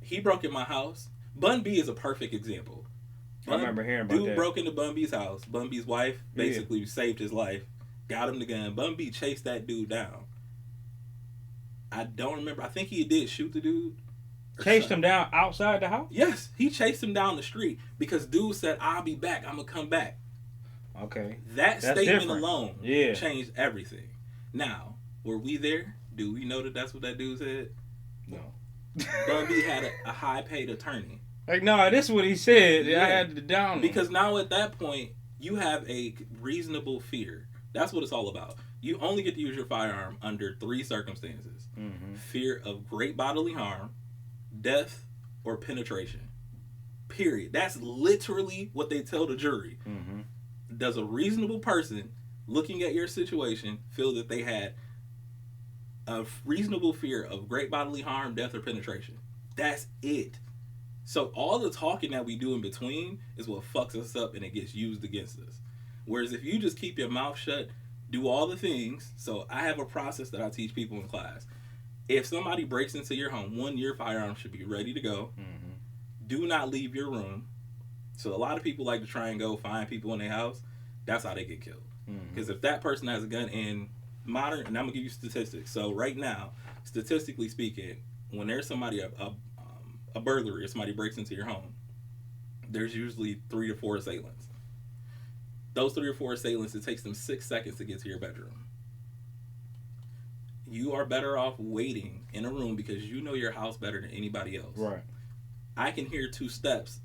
He broke in my house. Bun B is a perfect example. I remember hearing about that. Dude broke into Bun B's house. Bun B's wife basically saved his life, got him the gun. Bun B chased that dude down. I don't remember. I think he did shoot the dude. Chased him down outside the house? Yes, he chased him down the street because dude said, "I'll be back. I'm going to come back." Okay. That That's statement different. alone Yeah. changed everything. Now, were we there? Do we know that that's what that dude said? No. Bun B had a high-paid attorney. Like, no, this is what he said. Yeah. I had to down him. Because now at that point, you have a reasonable fear. That's what it's all about. You only get to use your firearm under 3 circumstances. Fear of great bodily harm, death, or penetration. Period. That's literally what they tell the jury. Does a reasonable person looking at your situation feel that they had a reasonable fear of great bodily harm, death, or penetration? That's it. So all the talking that we do in between is what fucks us up and it gets used against us. Whereas if you just keep your mouth shut, do all the things. So I have a process that I teach people in class. If somebody breaks into your home, your firearm should be ready to go. Do not leave your room. So a lot of people like to try and go find people in their house. That's how they get killed. Because if that person has a gun in modern, and I'm going to give you statistics. So right now, statistically speaking, when there's somebody, a burglary or somebody breaks into your home, there's usually 3 to 4 assailants. Those 3 or 4 assailants, it takes them 6 seconds to get to your bedroom. You are better off waiting in a room because you know your house better than anybody else. Right. I can hear 2 steps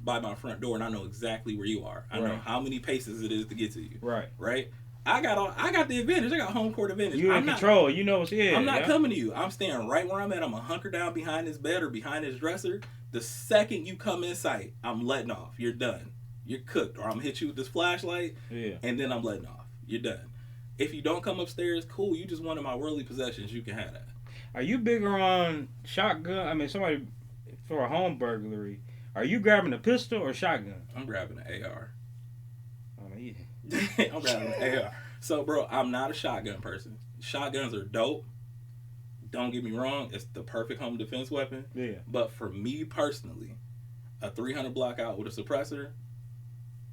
by my front door, and I know exactly where you are. I know how many paces it is to get to you. Right. Right. I got the advantage. I got home court advantage. You're in control. You know what's here. I'm not coming to you. I'm staying right where I'm at. I'm gonna hunker down behind his bed or behind his dresser. The second you come in sight, I'm letting off. You're done. You're cooked. Or I'm gonna hit you with this flashlight. Yeah. And then I'm letting off. You're done. If you don't come upstairs, cool. You just one of my worldly possessions. You can have that. Are you bigger on shotgun? I mean, somebody for a home burglary. Are you grabbing a pistol or shotgun? I'm grabbing an AR. Oh, yeah. I'm grabbing an AR. So, bro, I'm not a shotgun person. Shotguns are dope. Don't get me wrong. It's the perfect home defense weapon. Yeah. But for me personally, a 300 block out with a suppressor,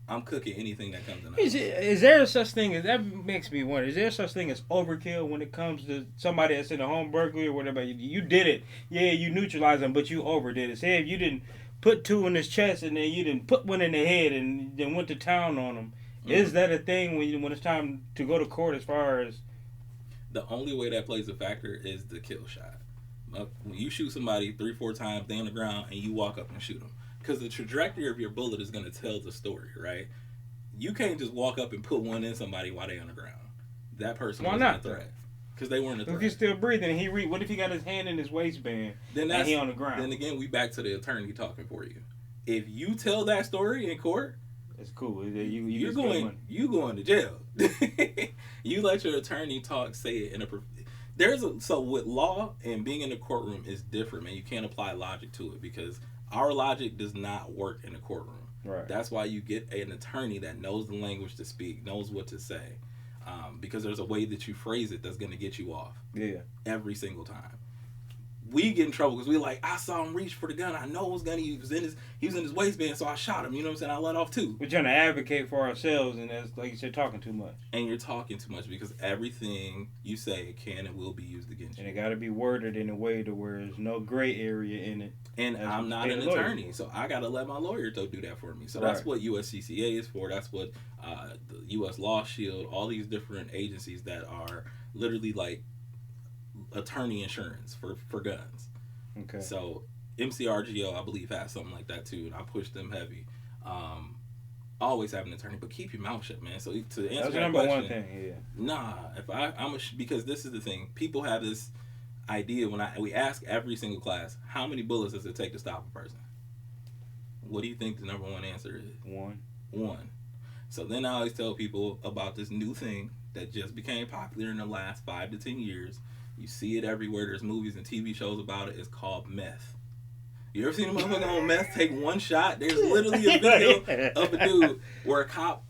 I'm cooking anything that comes in. Is there such thing as, that makes me wonder, is there such thing as overkill when it comes to somebody that's in a home burglary or whatever? You did it. Yeah, you neutralized them, but you overdid it. Say if you didn't put 2 in his chest and then you didn't put 1 in the head and then went to town on them. Is that a thing when it's time to go to court as far as... The only way that plays a factor is the kill shot. When you shoot somebody 3-4 times, they on the ground, and you walk up and shoot them. Because the trajectory of your bullet is going to tell the story, right? You can't just walk up and put 1 in somebody while they on the ground. That person wasn't a threat. Because they weren't a threat. If he's still breathing and what if he got his hand in his waistband and he on the ground? Then again, we back to the attorney talking for you. If you tell that story in court... It's cool. You're going to jail. You let your attorney say it in a... So with law and being in the courtroom is different, man. You can't apply logic to it because our logic does not work in the courtroom. Right. That's why you get an attorney that knows the language to speak, knows what to say, because there's a way that you phrase it that's going to get you off. Yeah. Every single time. We get in trouble because we like, I saw him reach for the gun. I know it was gun. He was in his waistband, so I shot him. You know what I'm saying? I let off too. We're trying to advocate for ourselves, and that's like you said, talking too much. And you're talking too much because everything you say can and will be used against you. And it got to be worded in a way to where there's no gray area in it. And I'm not an attorney, so I got to let my lawyer do that for me. So that's what USCCA is for. That's what the U.S. Law Shield, all these different agencies that are literally like attorney insurance for guns. Okay. So MCRGO, I believe, has something like that too, and I push them heavy. Always have an attorney, but keep your mouth shut, man. So to answer That's that number question, one thing. Yeah. nah. If because this is the thing, people have this idea when we ask every single class, how many bullets does it take to stop a person? What do you think the number one answer is? One. So then I always tell people about this new thing that just became popular in the last 5 to 10 years. You see it everywhere. There's movies and TV shows about it. It's called meth. You ever seen a motherfucker on meth take one shot? There's literally a video of a dude where a cop,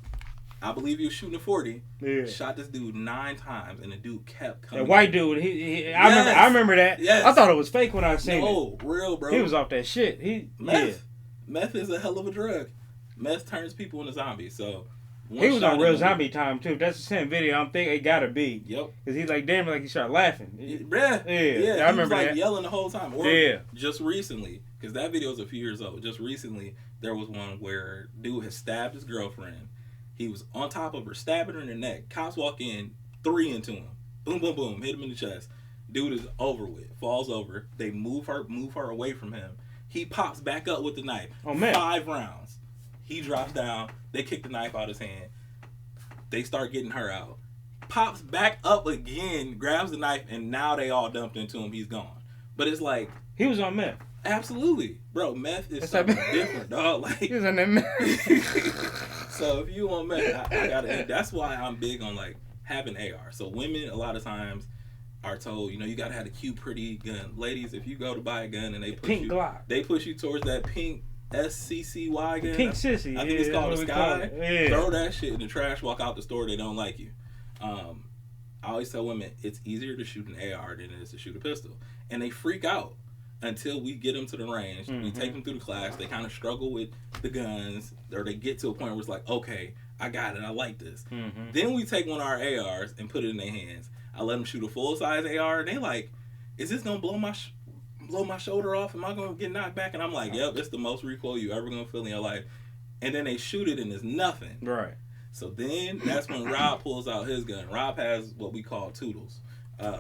I believe he was shooting a 40, shot this dude 9 times, and the dude kept coming. That white dude, I remember that. Yes. I thought it was fake when I seen it. No, real, bro. He was off that shit. Meth is a hell of a drug. Meth turns people into zombies. So he was on real zombie time too. That's the same video. I'm thinking it gotta be. Yep. Cause he's like damn, like he started laughing. Yeah. I remember he was that. Yelling the whole time. Or yeah. Just recently, because that video is a few years old. Just recently, there was one where dude had stabbed his girlfriend. He was on top of her, stabbing her in the neck. Cops walk in, 3 into him. Boom, boom, boom. Hit him in the chest. Dude is over with. Falls over. They move her away from him. He pops back up with the knife. Oh, man. 5 rounds. He drops down. They kick the knife out of his hand. They start getting her out. Pops back up again, grabs the knife, and now they all dumped into him. He's gone. But it's like... He was on meth. Absolutely. Bro, meth is something different, dog. Like, he was on that meth. So if you want meth, I gotta... That's why I'm big on, like, having AR. So women, a lot of times, are told, you gotta have a cute, pretty gun. Ladies, if you go to buy a gun and they push you towards that pink SCCY gun. Pink sissy. I think it's called a Sky. Throw that shit in the trash, walk out the store, they don't like you. I always tell women, it's easier to shoot an AR than it is to shoot a pistol. And they freak out until we get them to the range. Mm-hmm. We take them through the class. They kind of struggle with the guns, or they get to a point where it's like, okay, I got it. I like this. Mm-hmm. Then we take one of our ARs and put it in their hands. I let them shoot a full-size AR, and they like, is this going to blow my shoulder off? Am I going to get knocked back? And I'm like, yep, it's the most recoil you ever going to feel in your life. And then they shoot it, and it's nothing. Right. So then that's when Rob pulls out his gun. Rob has what we call toodles.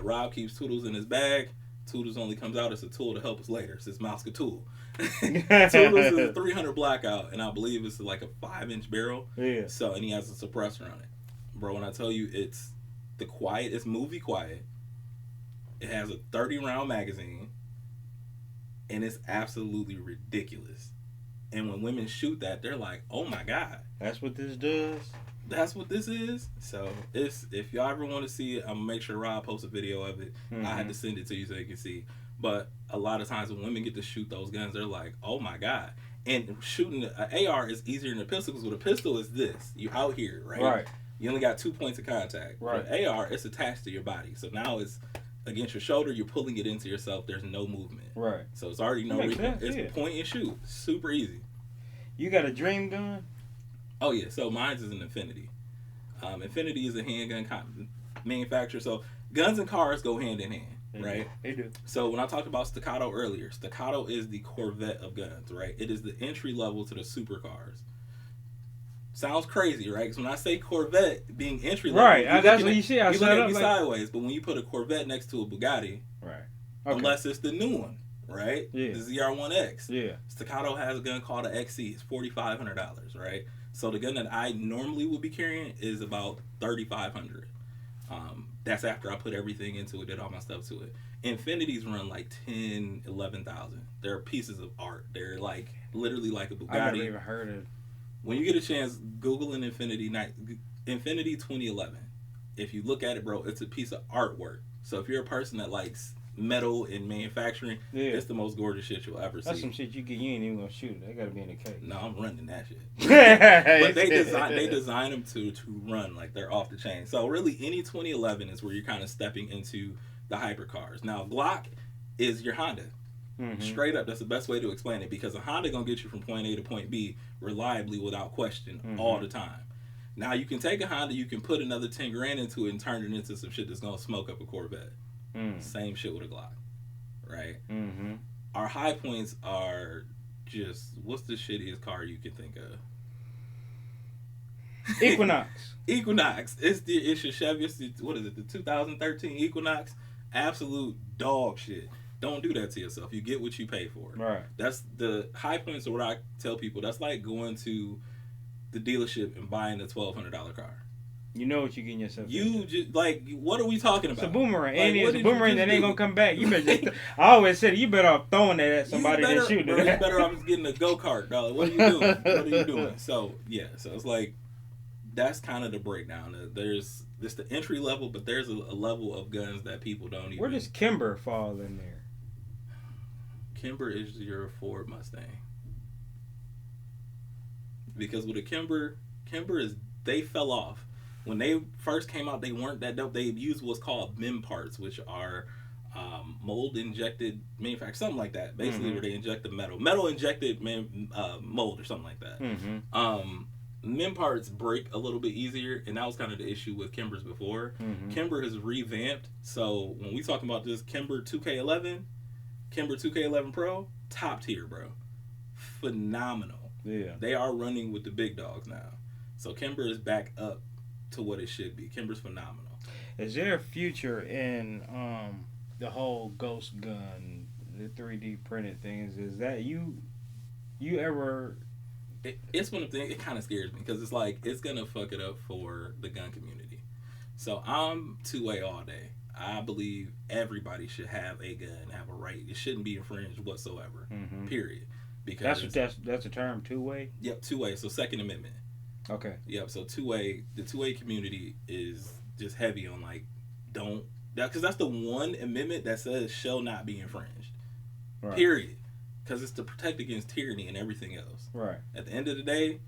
Rob keeps toodles in his bag. Toodles only comes out as a tool to help us later. It's his Mouska tool. Toodles is a 300 blackout, and I believe it's like a 5-inch barrel. Yeah. So, and he has a suppressor on it. Bro, when I tell you it's movie quiet. It has a 30-round magazine, and it's absolutely ridiculous. And when women shoot that, they're like, oh my God. That's what this does? That's what this is. So if y'all ever want to see it, I'm going to make sure Rob posts a video of it. Mm-hmm. I had to send it to you so you can see. But a lot of times when women get to shoot those guns, they're like, oh my God. And shooting an AR is easier than a pistol, because with a pistol, it's this. You're out here, right? Right. You only got 2 points of contact. Right. With AR, it's attached to your body. So now it's against your shoulder. You're pulling it into yourself. There's no movement. Right. So it's already no recoil. It's point and shoot. Super easy. You got a dream gun? Oh, yeah. So mine's is an Infinity. Infinity is a handgun manufacturer. So guns and cars go hand in hand, right? They do. So when I talked about Staccato earlier, Staccato is the Corvette of guns, right? It is the entry level to the supercars. Sounds crazy, right? Because when I say Corvette being entry level, right, that's what you see. You look at me sideways, but when you put a Corvette next to a Bugatti, right? Okay. Unless it's the new one, right? Yeah. The ZR1X. Yeah. Staccato has a gun called an XC. It's $4,500, right? So the gun that I normally would be carrying is about $3,500. That's after I put everything into it, did all my stuff to it. Infinities run like $10,000, $11,000. They're pieces of art. They're like literally like a Bugatti. I've never even heard of. When you get a chance, Google an Infinity 2011. If you look at it, bro, it's a piece of artwork. So if you're a person that likes metal and manufacturing, it's the most gorgeous shit you'll ever see. That's some shit you ain't even gonna shoot it. They gotta be in the case. No, I'm running that shit. But they design them to run like they're off the chain. So really, any 2011 is where you're kind of stepping into the hypercars. Now, Glock is your Honda. Mm-hmm. Straight up, that's the best way to explain it, because a Honda gonna get you from point A to point B reliably without question all the time. Now you can take a Honda, you can put another 10 grand into it and turn it into some shit that's gonna smoke up a Corvette. Same shit with a Glock, right? Mm-hmm. Our high points are just, what's the shittiest car you can think of? Equinox. Equinox. It's your Chevy. What is it? The 2013 Equinox. absolute dog shit. Don't do that to yourself. You get what you pay for. Right. That's the high points of what I tell people. That's like going to the dealership and buying a $1,200 car. You know what you're getting yourself You into. just like, what are we talking about? It's a boomerang. Like, It's a boomerang that ain't gonna come back. You better. I always said you better off throwing that at somebody than shooting bro, it. you better off just getting a go-kart, dog. What are you doing? What are you doing? So yeah, so it's like that's kind of the breakdown. There's just the entry level, but there's a level of guns that people don't even. Where does Kimber fall in there? Kimber is your Ford Mustang. Because with a Kimber is, they fell off. When they first came out, they weren't that dope. They used what's called MIM parts, which are mold injected manufacturing, something like that. Basically, where they inject the metal injected mold or something like that. MIM parts break a little bit easier, and that was kind of the issue with Kimbers before. Kimber has revamped, so when we talking about this Kimber 2K11 Pro, top tier, bro, phenomenal. Yeah, they are running with the big dogs now, so Kimber is back up to what it should be. Kimber's phenomenal. Is there a future in the whole ghost gun, the 3D printed things? Is that you ever? It's one of the things. It kind of scares me because it's like it's gonna fuck it up for the gun community. So I'm 2A all day. I believe everybody should have a gun, have a right. It shouldn't be infringed whatsoever. Period. Because that's a term, 2-way. Yep, 2A. So Second Amendment. Okay. Yep. So 2A, the 2A community is just heavy on like don't that because that's the one amendment that says shall not be infringed. Right. Period. Because it's to protect against tyranny and everything else. Right. At the end of the day,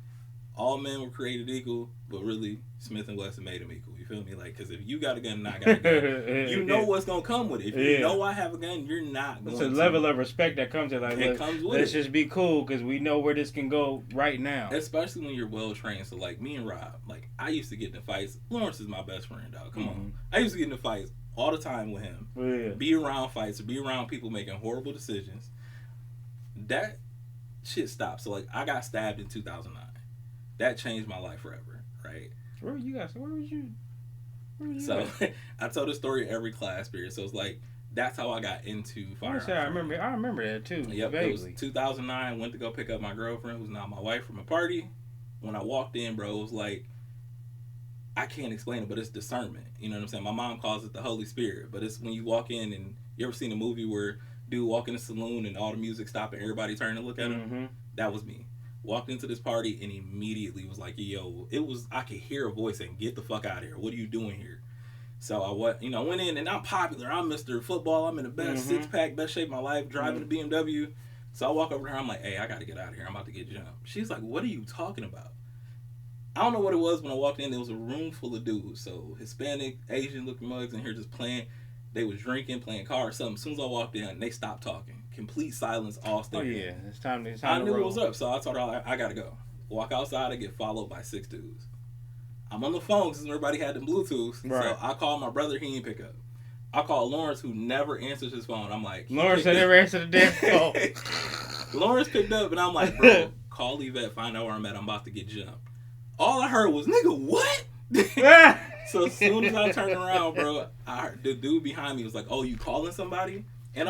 all men were created equal, but really Smith and Wesson made them equal. You feel me? Like, because if you got a gun and I got a gun, you know what's gonna come with it. If you know I have a gun, you're not going to. It's a level of respect that comes with it. Comes with let's just be cool because we know where this can go right now. Especially when you're well trained. So like me and Rob, like I used to get in fights. Lawrence is my best friend, dog. Come on. I used to get in fights all the time with him. Yeah. Be around fights, be around people making horrible decisions. That shit stopped. So like I got stabbed in 2009. That changed my life forever, right? Where was you? So I told the story every class period. So it's like that's how I got into firearms. I remember that too. Yep, vaguely. It was 2009. Went to go pick up my girlfriend, who's now my wife, from a party. When I walked in, bro, it was like I can't explain it, but it's discernment. You know what I'm saying? My mom calls it the Holy Spirit, but it's when you walk in and you ever seen a movie where dude walk in the saloon and all the music stop and everybody turn and look at him? That was me. Walked into this party and immediately was like, yo, I could hear a voice saying, get the fuck out of here. What are you doing here? So I went in and I'm popular. I'm Mr. Football. I'm in the best six-pack, best shape of my life, driving a BMW. So I walk over to her. I'm like, hey, I got to get out of here. I'm about to get jumped. She's like, what are you talking about? I don't know what it was when I walked in. There was a room full of dudes. So Hispanic, Asian looking mugs in here just playing. They was drinking, playing cards, something. As soon as I walked in, they stopped talking. Complete silence, all staring. Oh yeah, it's time I to knew roll. it was up, so I told her I gotta go. Walk outside, I get followed by 6 dudes. I'm on the phone because everybody had the Bluetooth. Right. So I called my brother, he didn't pick up. I called Lawrence, who never answers his phone. I'm like, Lawrence never answered the damn phone. Lawrence picked up, and I'm like, bro, call Yvette, find out where I'm at. I'm about to get jumped. All I heard was, nigga, what? So as soon as I turned around, bro, the dude behind me was like, "Oh, you calling somebody?" And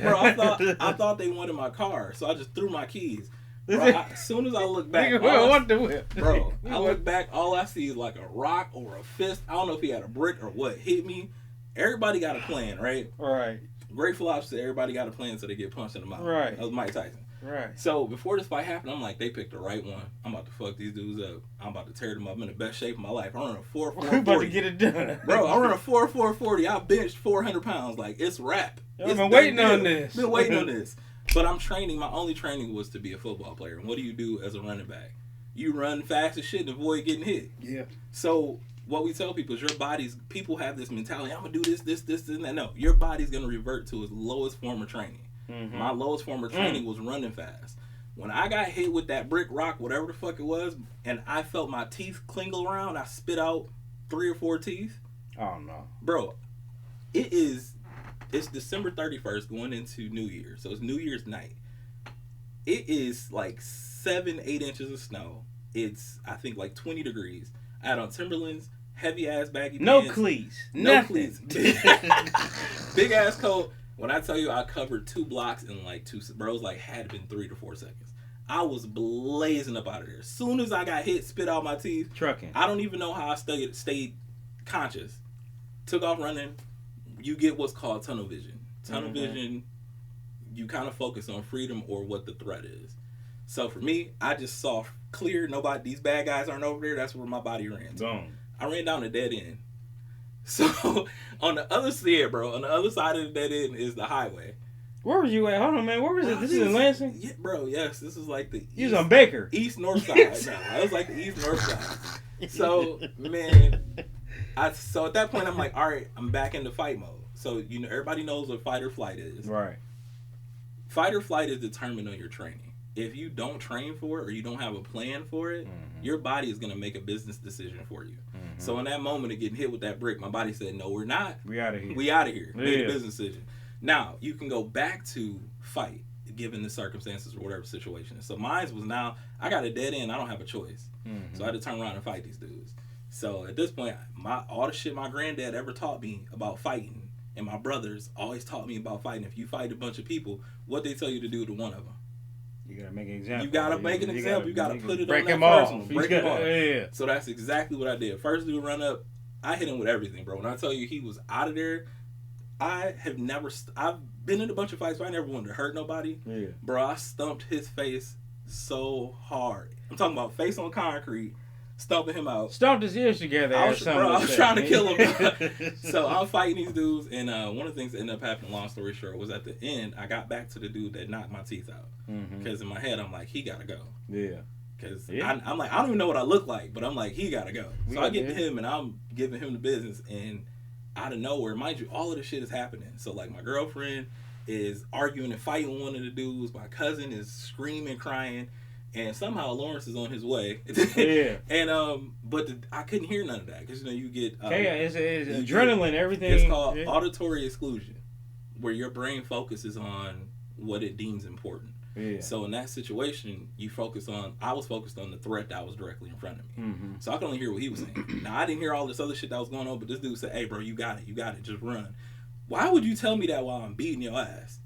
bro, I thought they wanted my car, so I just threw my keys. Bro, as soon as I look back, I look back, all I see is like a rock or a fist. I don't know if he had a brick or what hit me. Everybody got a plan, right? Right. Grateful opposite. Everybody got a plan, so they get punched in the mouth. Right. That was Mike Tyson. Right. So before this fight happened, I'm like, they picked the right one. I'm about to fuck these dudes up. I'm about to tear them up. I'm in the best shape of my life. I run a 4.440. I'm about to get it done. Bro, I run a 4.440. I benched 400 pounds. Like, it's rap. I've been waiting on this. Been waiting on this. But I'm training. My only training was to be a football player. And what do you do as a running back? You run fast as shit and avoid getting hit. Yeah. So what we tell people is your body's, people have this mentality, I'm going to do this, and that. No, your body's going to revert to its lowest form of training. My lowest form of training was running fast. When I got hit with that brick rock, whatever the fuck it was, and I felt my teeth clingle around, I spit out 3 or 4 teeth. Oh, no. Bro, it's December 31st going into New Year. So it's New Year's night. It is like 7-8 inches of snow. It's, I think, like 20 degrees. I had on Timberlands, heavy ass baggy No pants. cleats. No Nothing. cleats. Big ass coat. When I tell you I covered 2 blocks in like 2, bro, it was like had been 3 to 4 seconds. I was blazing up out of there. As soon as I got hit, spit out my teeth. Trucking. I don't even know how I stayed conscious. Took off running. You get what's called tunnel vision. Tunnel vision, you kind of focus on freedom or what the threat is. So for me, I just saw clear. These bad guys aren't over there. That's where my body ran to. Boom. I ran down a dead end. So on the other side, bro, on the other side of the dead end is the highway. Where was you at? Hold on, man. Where was it? This is in Lansing? Yeah, bro, yes. This is like the You was on Baker. East North side. No, I was like the East North side. So, man, so at that point, I'm like, all right, I'm back into fight mode. So, you know, everybody knows what fight or flight is. Right. Fight or flight is determined on your training. If you don't train for it or you don't have a plan for it, your body is going to make a business decision for you. So in that moment of getting hit with that brick, my body said, no, we're not. We out of here. We out of here. Yeah. Made a business decision. Now, you can go back to fight, given the circumstances or whatever situation is. So mine was now, I got a dead end. I don't have a choice. So I had to turn around and fight these dudes. So at this point, all the shit my granddad ever taught me about fighting and my brothers always taught me about fighting. If you fight a bunch of people, what they tell you to do to one of them. You gotta make an example. You gotta make an example. You gotta put it break on that him off. person. Break him off. Yeah. So that's exactly what I did. First dude run up, I hit him with everything, bro. When I tell you he was out of there, I've been in a bunch of fights, but I never wanted to hurt nobody. Yeah. Bro, I stumped his face so hard. I'm talking about face on concrete, stumping him out. Stomped his ears together. I was trying to kill him. So I'm fighting these dudes, and one of the things that ended up happening, long story short, was at the end, I got back to the dude that knocked my teeth out. Because in my head, I'm like, he gotta go. Yeah. Because I'm like, I don't even know what I look like, but I'm like, he gotta go. So I get to him, and I'm giving him the business, and out of nowhere, mind you, all of this shit is happening. So like, my girlfriend is arguing and fighting with one of the dudes. My cousin is screaming, crying. And somehow Lawrence is on his way. Yeah. And but I couldn't hear none of that because you get it's adrenaline, everything. It's called auditory exclusion, where your brain focuses on what it deems important. Yeah. So in that situation, I was focused on the threat that was directly in front of me. So I could only hear what he was saying. Now I didn't hear all this other shit that was going on, but this dude said, "Hey, bro, you got it, just run." Why would you tell me that while I'm beating your ass?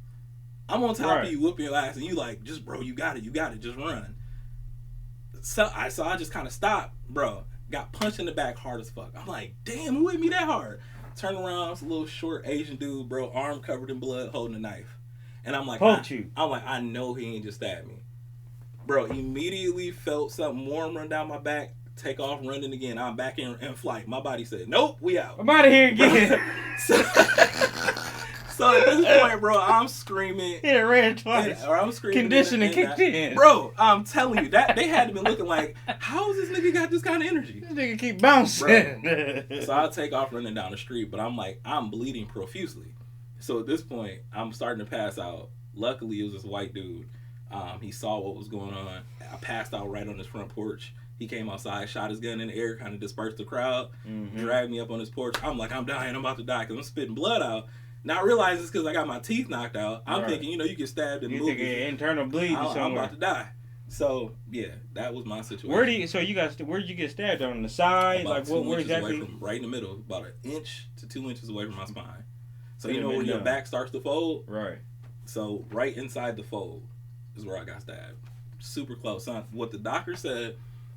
I'm on top of you, whooping your ass, and you like, just bro, you got it, just run. So I just kind of stopped, bro. Got punched in the back hard as fuck. I'm like, damn, who hit me that hard? Turn around, it's a little short Asian dude, bro, arm covered in blood, holding a knife. And I'm like, I know he ain't just stabbed me. Bro, immediately felt something warm run down my back, take off running again. I'm back in flight. My body said, nope, we out. I'm out of here again. So at this point, bro, I'm screaming. It ran twice. Or I'm screaming. Conditioning kicked in. Bro, I'm telling you, that they had to be looking like, how has this nigga got this kind of energy? This nigga keep bouncing. So I take off running down the street, but I'm bleeding profusely. So at this point, I'm starting to pass out. Luckily, it was this white dude. He saw what was going on. I passed out right on his front porch. He came outside, shot his gun in the air, kind of dispersed the crowd, dragged me up on his porch. I'm like, I'm dying. I'm about to die because I'm spitting blood out. Now I realize it's because I got my teeth knocked out. I'm thinking, you get stabbed in the movie. Thinking internal bleeding somewhere. I'm about to die. So yeah, that was my situation. Where did you get stabbed on the side? About like where exactly? Right in the middle, about 1 inch to 2 inches away from my spine. So Wait a where minute, your back starts to fold? Right. So right inside the fold is where I got stabbed. Super close. What the doctor said,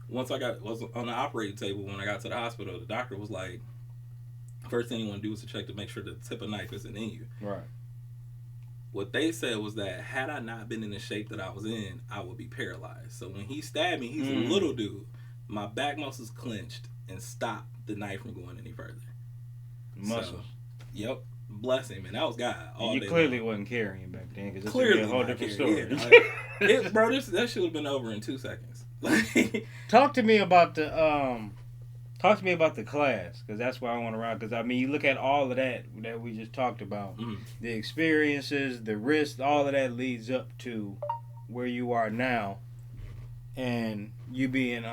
once was on the operating table when I got to the hospital, the doctor was like, first thing you want to do is to check to make sure the tip of knife isn't in you. Right. What they said was that had I not been in the shape that I was in, I would be paralyzed. So when he stabbed me, he's a little dude. My back muscles clenched and stopped the knife from going any further. Muscles. So, yep. Bless him. And that was God. You clearly wasn't carrying back then because this would clearly be a whole different story. Yeah, bro, that shit would have been over in 2 seconds. Talk to me about the class, because that's why I want to ride. Because I mean, you look at all of that we just talked about, the experiences, the risks, all of that leads up to where you are now, and you being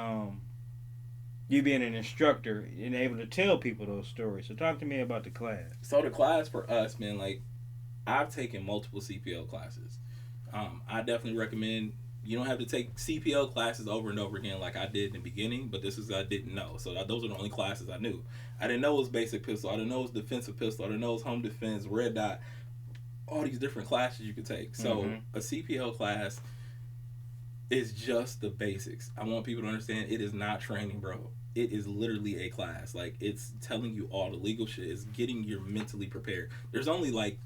an instructor and able to tell people those stories. So talk to me about the class. So the class for us, man, like I've taken multiple CPL classes. I definitely recommend You don't have to take CPL classes over and over again like I did in the beginning, but this is I didn't know. So those are the only classes I knew. I didn't know it was basic pistol. I didn't know it was defensive pistol. I didn't know it was home defense, red dot, all these different classes you could take. So a CPL class is just the basics. I want people to understand it is not training, bro. It is literally a class. Like, it's telling you all the legal shit. It's getting you mentally prepared. There's only like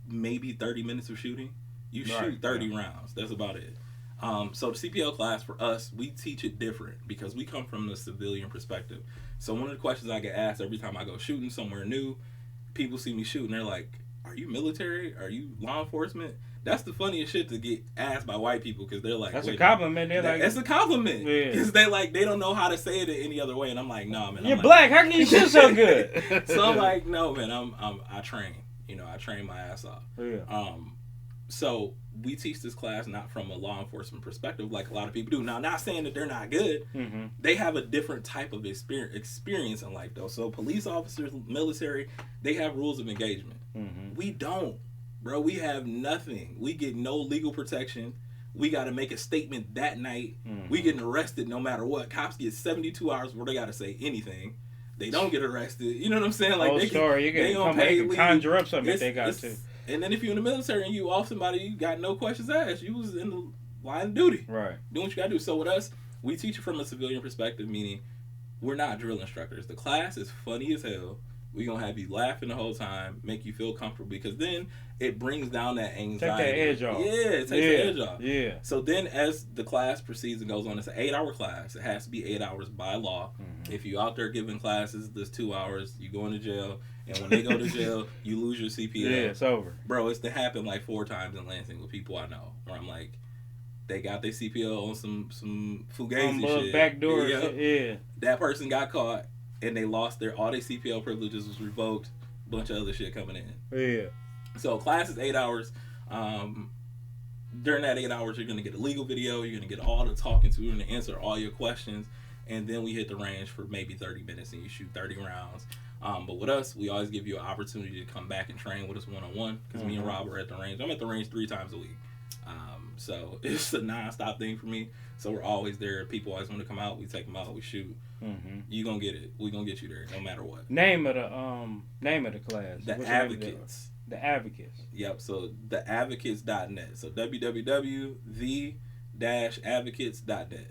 maybe 30 minutes of shooting. You shoot 30 rounds. That's about it. So the CPL class for us, we teach it different because we come from the civilian perspective. So one of the questions I get asked every time I go shooting somewhere new, people see me shooting, they're like, "Are you military? Are you law enforcement?" That's the funniest shit to get asked by white people because they're like, "That's a compliment." They're like, "That's a compliment," because yeah. they don't know how to say it any other way, and I'm like, "No, man, you're black. How can you shoot so good?" So I'm like, "No, man, I train. I train my ass off." Yeah. So we teach this class not from a law enforcement perspective like a lot of people do. Now, not saying that they're not good. Mm-hmm. They have a different type of experience in life, though. So police officers, military, they have rules of engagement. Mm-hmm. We don't, bro. We have nothing. We get no legal protection. We got to make a statement that night. Mm-hmm. We getting arrested no matter what. Cops get 72 hours where they got to say anything. They don't get arrested. You know what I'm saying? Like, they can conjure up something if they got to. And then if you're in the military and you off somebody, you got no questions asked. You was in the line of duty. Right. Doing what you got to do. So with us, we teach it from a civilian perspective, meaning we're not drill instructors. The class is funny as hell. We're going to have you laughing the whole time, make you feel comfortable, because then it brings down that anxiety. Take that edge off. Yeah, it takes the edge off. Yeah. So then as the class proceeds and goes on, it's an 8-hour class. It has to be 8 hours by law. Mm-hmm. If you're out there giving classes, there's 2 hours, you go into jail. And when they go to jail, you lose your CPL. Yeah, it's over. Bro, it's to happen like 4 times in Lansing with people I know. Where I'm like, they got their CPL on some fugazi shit. Backdoor shit, yeah. That person got caught, and they lost all their CPL privileges was revoked. Bunch of other shit coming in. Yeah. So class is 8 hours. During that 8 hours, you're going to get a legal video. You're going to get all the talking to. You're going to answer all your questions. And then we hit the range for maybe 30 minutes, and you shoot 30 rounds. But with us, we always give you an opportunity to come back and train with us one-on-one because me and Rob are at the range. I'm at the range 3 times a week. So it's a non-stop thing for me. So we're always there. People always want to come out. We take them out. We shoot. Mm-hmm. You gonna get it. We gonna get you there no matter what. Name of the class. The Advocates. The Advocates. Yep. So theadvocates.net. So www.the-advocates.net.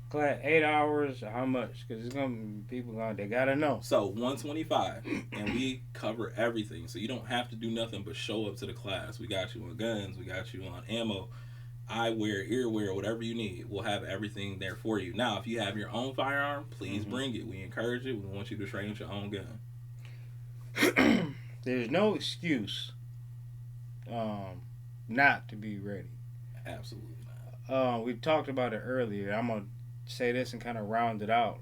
Class 8 hours. How much? Because it's gonna be people they gotta know. So $125, and we cover everything. So you don't have to do nothing but show up to the class. We got you on guns. We got you on ammo, eyewear, earwear, whatever you need. We'll have everything there for you. Now, if you have your own firearm, please bring it. We encourage it. We want you to train with your own gun. There's no excuse not to be ready. Absolutely not. We talked about it earlier. I'm gonna say this and kind of round it out.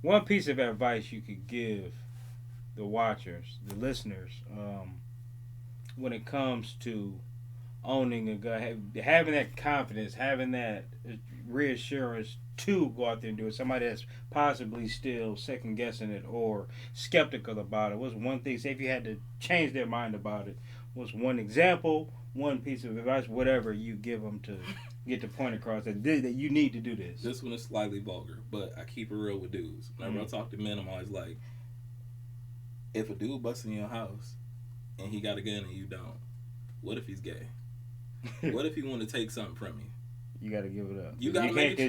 One piece of advice you could give the watchers, the listeners, when it comes to owning a gun, having that confidence, having that reassurance to go out there and do it. Somebody that's possibly still second guessing it or skeptical about it. What's one thing? Say if you had to change their mind about it, what's one example, one piece of advice, whatever you give them to get the point across that you need to do this. This one is slightly vulgar, but I keep it real with dudes. Whenever I talk to men, I'm always like, if a dude busts in your house and he got a gun and you don't, what if he's gay? What if he want to take something from you? You got to give it up. You got to make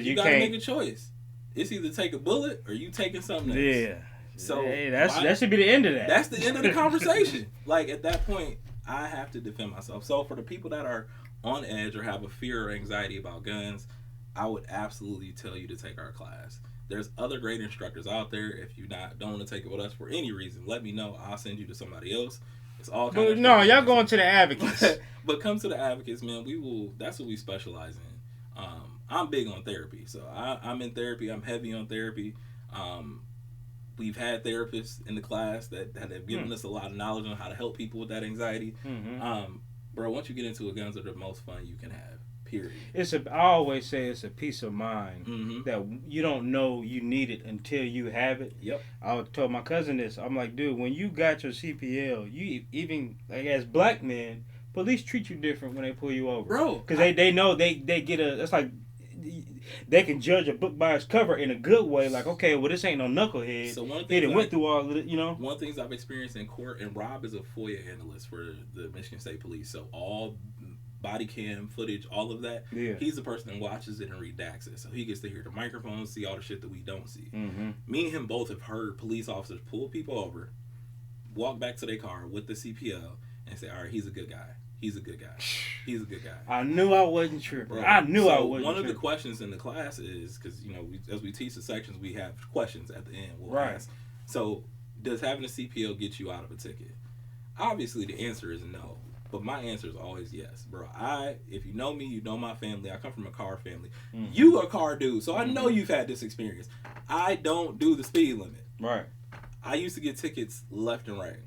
a choice. It's either take a bullet or you taking something else. Yeah. So that should be the end of that. That's the end of the conversation. Like, at that point, I have to defend myself. So for the people that are on edge or have a fear or anxiety about guns, I would absolutely tell you to take our class. There's other great instructors out there. If you don't want to take it with us for any reason, let me know. I'll send you to somebody else. It's all kind of no, y'all going to the Advocates. But come to the Advocates, man. That's what we specialize in. I'm big on therapy, so I'm in therapy. I'm heavy on therapy. We've had therapists in the class that have given us a lot of knowledge on how to help people with that anxiety. Mm-hmm. Bro, once you get into it, guns are the most fun you can have. Period. I always say it's a peace of mind that you don't know you need it until you have it. Yep. I told my cousin this. I'm like, dude, when you got your CPL, you even like as black men, police treat you different when they pull you over, bro. Because they know they get a. It's like they can judge a book by its cover in a good way. Like, okay, well, this ain't no knucklehead. So one he thing went through all of it, you know. One of the things I've experienced in court, and Rob is a FOIA analyst for the Michigan State Police, so all body cam footage, all of that. Yeah. He's the person that watches it and redacts it, so he gets to hear the microphone, see all the shit that we don't see. Mm-hmm. Me and him both have heard police officers pull people over, walk back to their car with the CPL, and say, "All right, he's a good guy. He's a good guy. He's a good guy." I knew I wasn't tripping. Bro, I knew I wasn't one tripping. of the questions in the class is, because, you know, as we teach the sections, we have questions at the end. We'll Right. ask. So, does having a CPL get you out of a ticket? Obviously, the answer is no. But my answer is always yes, bro. If you know me, you know my family. I come from a car family. Mm-hmm. You a car dude, so I know you've had this experience. I don't do the speed limit. Right. I used to get tickets left and right.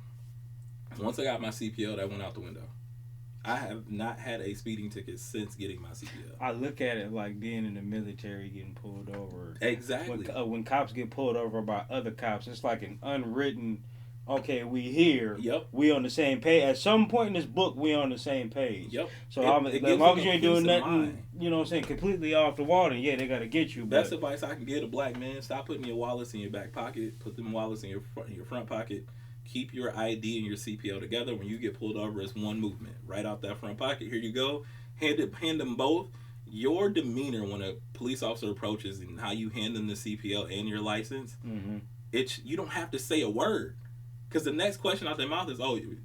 Once I got my CPL, that went out the window. I have not had a speeding ticket since getting my CPL. I look at it like being in the military, getting pulled over. Exactly. When cops get pulled over by other cops, it's like an unwritten. Okay, we here. Yep. We on the same page. At some point in this book, we on the same page. Yep. So It as long as you ain't doing gives them nothing, mind. you know what I'm saying, completely off the wall, then yeah, they gotta get you. Best advice I can give a black man: stop putting your wallets in your back pocket. Put them wallets in your front pocket. Keep your ID and your CPL together. When you get pulled over, it's one movement. Right out that front pocket. Here you go. Hand them both. Your demeanor when a police officer approaches and how you hand them the CPL and your license, Mm-hmm. you don't have to say a word. Because the next question out their mouth is, "Oh, do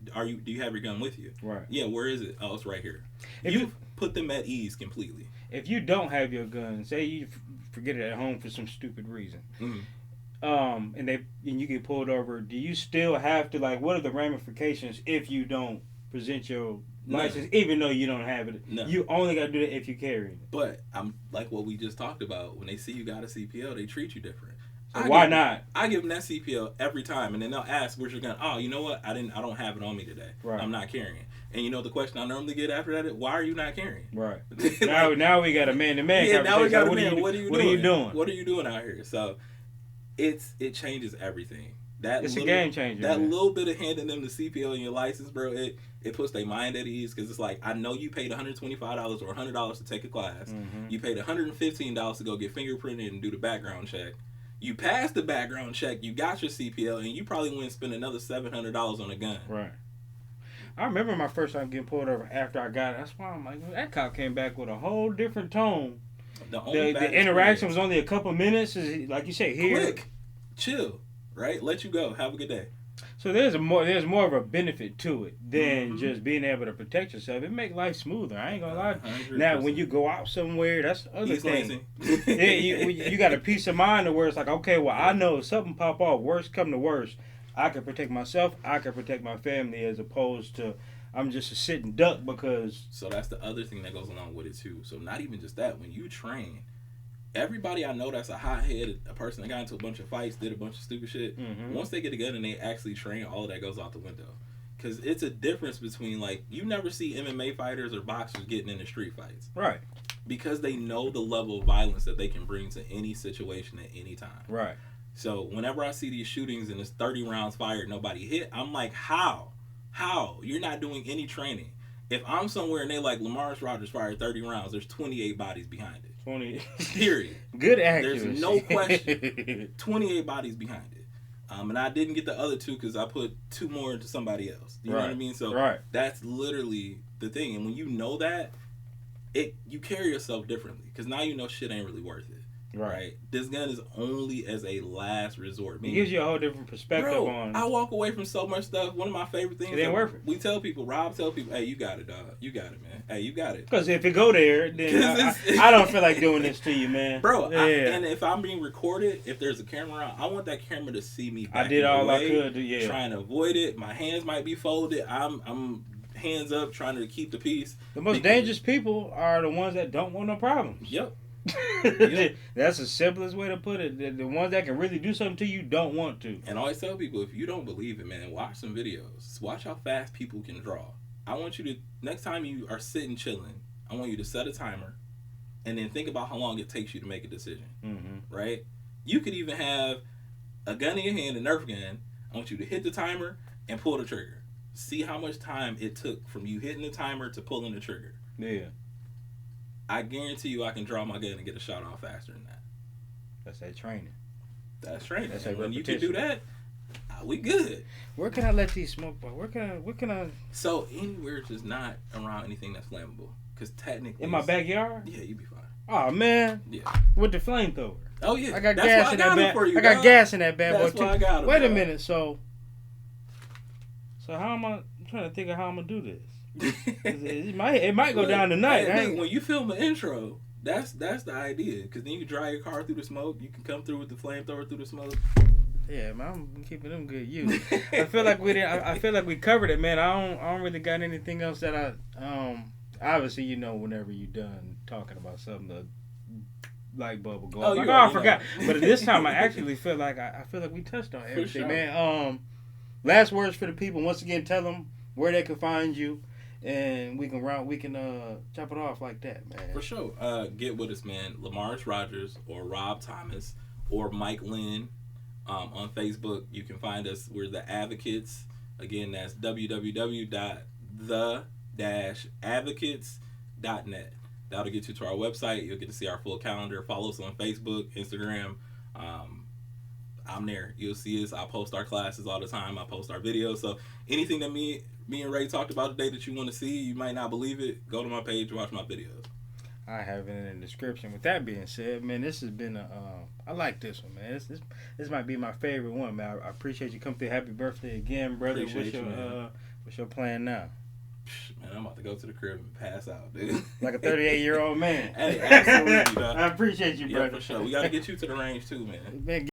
you have your gun with you?" Right. Yeah. Where is it? Oh, it's right here. If You put them at ease completely. If you don't have your gun, say you forget it at home for some stupid reason, Mm-hmm. and you get pulled over, do you still have to, like, what are the ramifications if you don't present your license, even though you don't have it? No. You only got to do that if you carry it. But I'm like what we just talked about. When they see you got a CPL, they treat you different. So why not? I give them that CPL every time, and then they'll ask, "Where's your gun?" "Oh, you know what? I don't have it on me today. Right. I'm not carrying." And you know the question I normally get after that is, "Why are you not carrying?" Right. now we got a man-to-man Yeah, conversation. now we got What are you doing? What are you doing out here? So it changes everything. It's a game changer. That man. little bit of handing them the CPL and your license, bro, it puts their mind at ease, because it's like, I know you paid $125 or $100 to take a class. Mm-hmm. You paid $115 to go get fingerprinted and do the background check. You passed the background check, you got your CPL, and you probably wouldn't spend another $700 on a gun. Right. I remember my first time getting pulled over after I got it. That's why I'm like, that cop came back with a whole different tone. The interaction was only a couple minutes. Like you say, here. Quick. Chill. Right? Let you go. Have a good day. So there's more of a benefit to it than Mm-hmm. just being able to protect yourself. It make life smoother. I ain't gonna lie. 100%. Now, when you go out somewhere, that's the other He's thing. lazy. Yeah, you got a peace of mind to where it's like, okay, well, I know if something pop off, worst come to worst, I can protect myself, I can protect my family, as opposed to I'm just a sitting duck because. So that's the other thing that goes along with it too. So not even just that. When you train, everybody I know that's a hothead, a person that got into a bunch of fights, did a bunch of stupid shit, Mm-hmm. once they get a gun and they actually train, all of that goes out the window. Because it's a difference between, like, you never see MMA fighters or boxers getting into street fights. Right. Because they know the level of violence that they can bring to any situation at any time. Right. So whenever I see these shootings and it's 30 rounds fired, nobody hit, I'm like, how? How? You're not doing any training. If I'm somewhere and they like, Lamaris Rodgers fired 30 rounds, there's 28 bodies behind it. 20. Period. Good accuracy. There's no question. 28 bodies behind it. And I didn't get the other two because I put two more into somebody else. You know what I mean? So that's literally the thing. And when you know that, you carry yourself differently, because now you know shit ain't really worth it. Right. This gun is only as a last resort. It gives you a whole different perspective on. I walk away from so much stuff. One of my favorite things. It ain't worth it. We tell people, Rob tell people, hey, you got it, dog. You got it, man. Hey, you got it. Because if it go there, then I don't feel like doing this to you, man. Bro, yeah. And if I'm being recorded, if there's a camera on, I want that camera to see me back I did all away, I could to, yeah. trying to avoid it. My hands might be folded. I'm hands up trying to keep the peace. The most dangerous people are the ones that don't want no problems. Yep. That's the simplest way to put it. The ones that can really do something to you don't want to. And I always tell people, if you don't believe it, man, watch some videos. Watch how fast people can draw. I want you to, next time you are sitting chilling, I want you to set a timer and then think about how long it takes you to make a decision. Mm-hmm. Right? You could even have a gun in your hand, a Nerf gun. I want you to hit the timer and pull the trigger. see how much time it took from you hitting the timer to pulling the trigger. Yeah. I guarantee you I can draw my gun and get a shot off faster than that. That's that training. That's training. That's And that when you can repetition. do that, we good. Where can I let these smoke? What can I? So anywhere just not around anything that's flammable. Because technically... In my backyard? Yeah, you be fine. Oh, man. Yeah. With the flamethrower. Oh, yeah. I got That's gas why in I got that it bad. for you, I got dog. gas in that bad That's boy too. why I got it, Wait a dog. minute. So how am I'm trying to think of how I'm gonna do this. It might go down tonight. Hey, I look, ain't- when you film the intro, that's the idea. Because then you can drive your car through the smoke. You can come through with the flamethrower through the smoke. Yeah, man, I'm keeping them good use. I feel like I feel like we covered it, man. I don't really got anything else that I obviously, you know, whenever you done talking about something, the light bulb will go off. you Like, already I forgot. know. But this time I actually feel like I feel like we touched on everything, sure. man. Last words for the people. Once again, tell them where they can find you, and we can chop it off like that, man. For sure. Get with us, man. Lamaris Rodgers or Rob Thomas or Mike Lynn on Facebook. You can find us. We're the Advocates. Again, that's www.the-advocates.net. That'll get you to our website. You'll get to see our full calendar. Follow us on Facebook, Instagram. I'm there. You'll see us. I post our classes all the time. I post our videos. So anything that me and Ray talked about today that you want to see, you might not believe it, go to my page, watch my videos. I have it in the description. With that being said, man, this has been I like this one, man. This might be my favorite one, man. I appreciate you coming through. Happy birthday again, brother. Appreciate you, man. What's your plan now? Man, I'm about to go to the crib and pass out, dude. Like a 38-year-old man. Hey, absolutely, dog. I appreciate you, Yeah, brother. for sure. We got to get you to the range too, man. Man,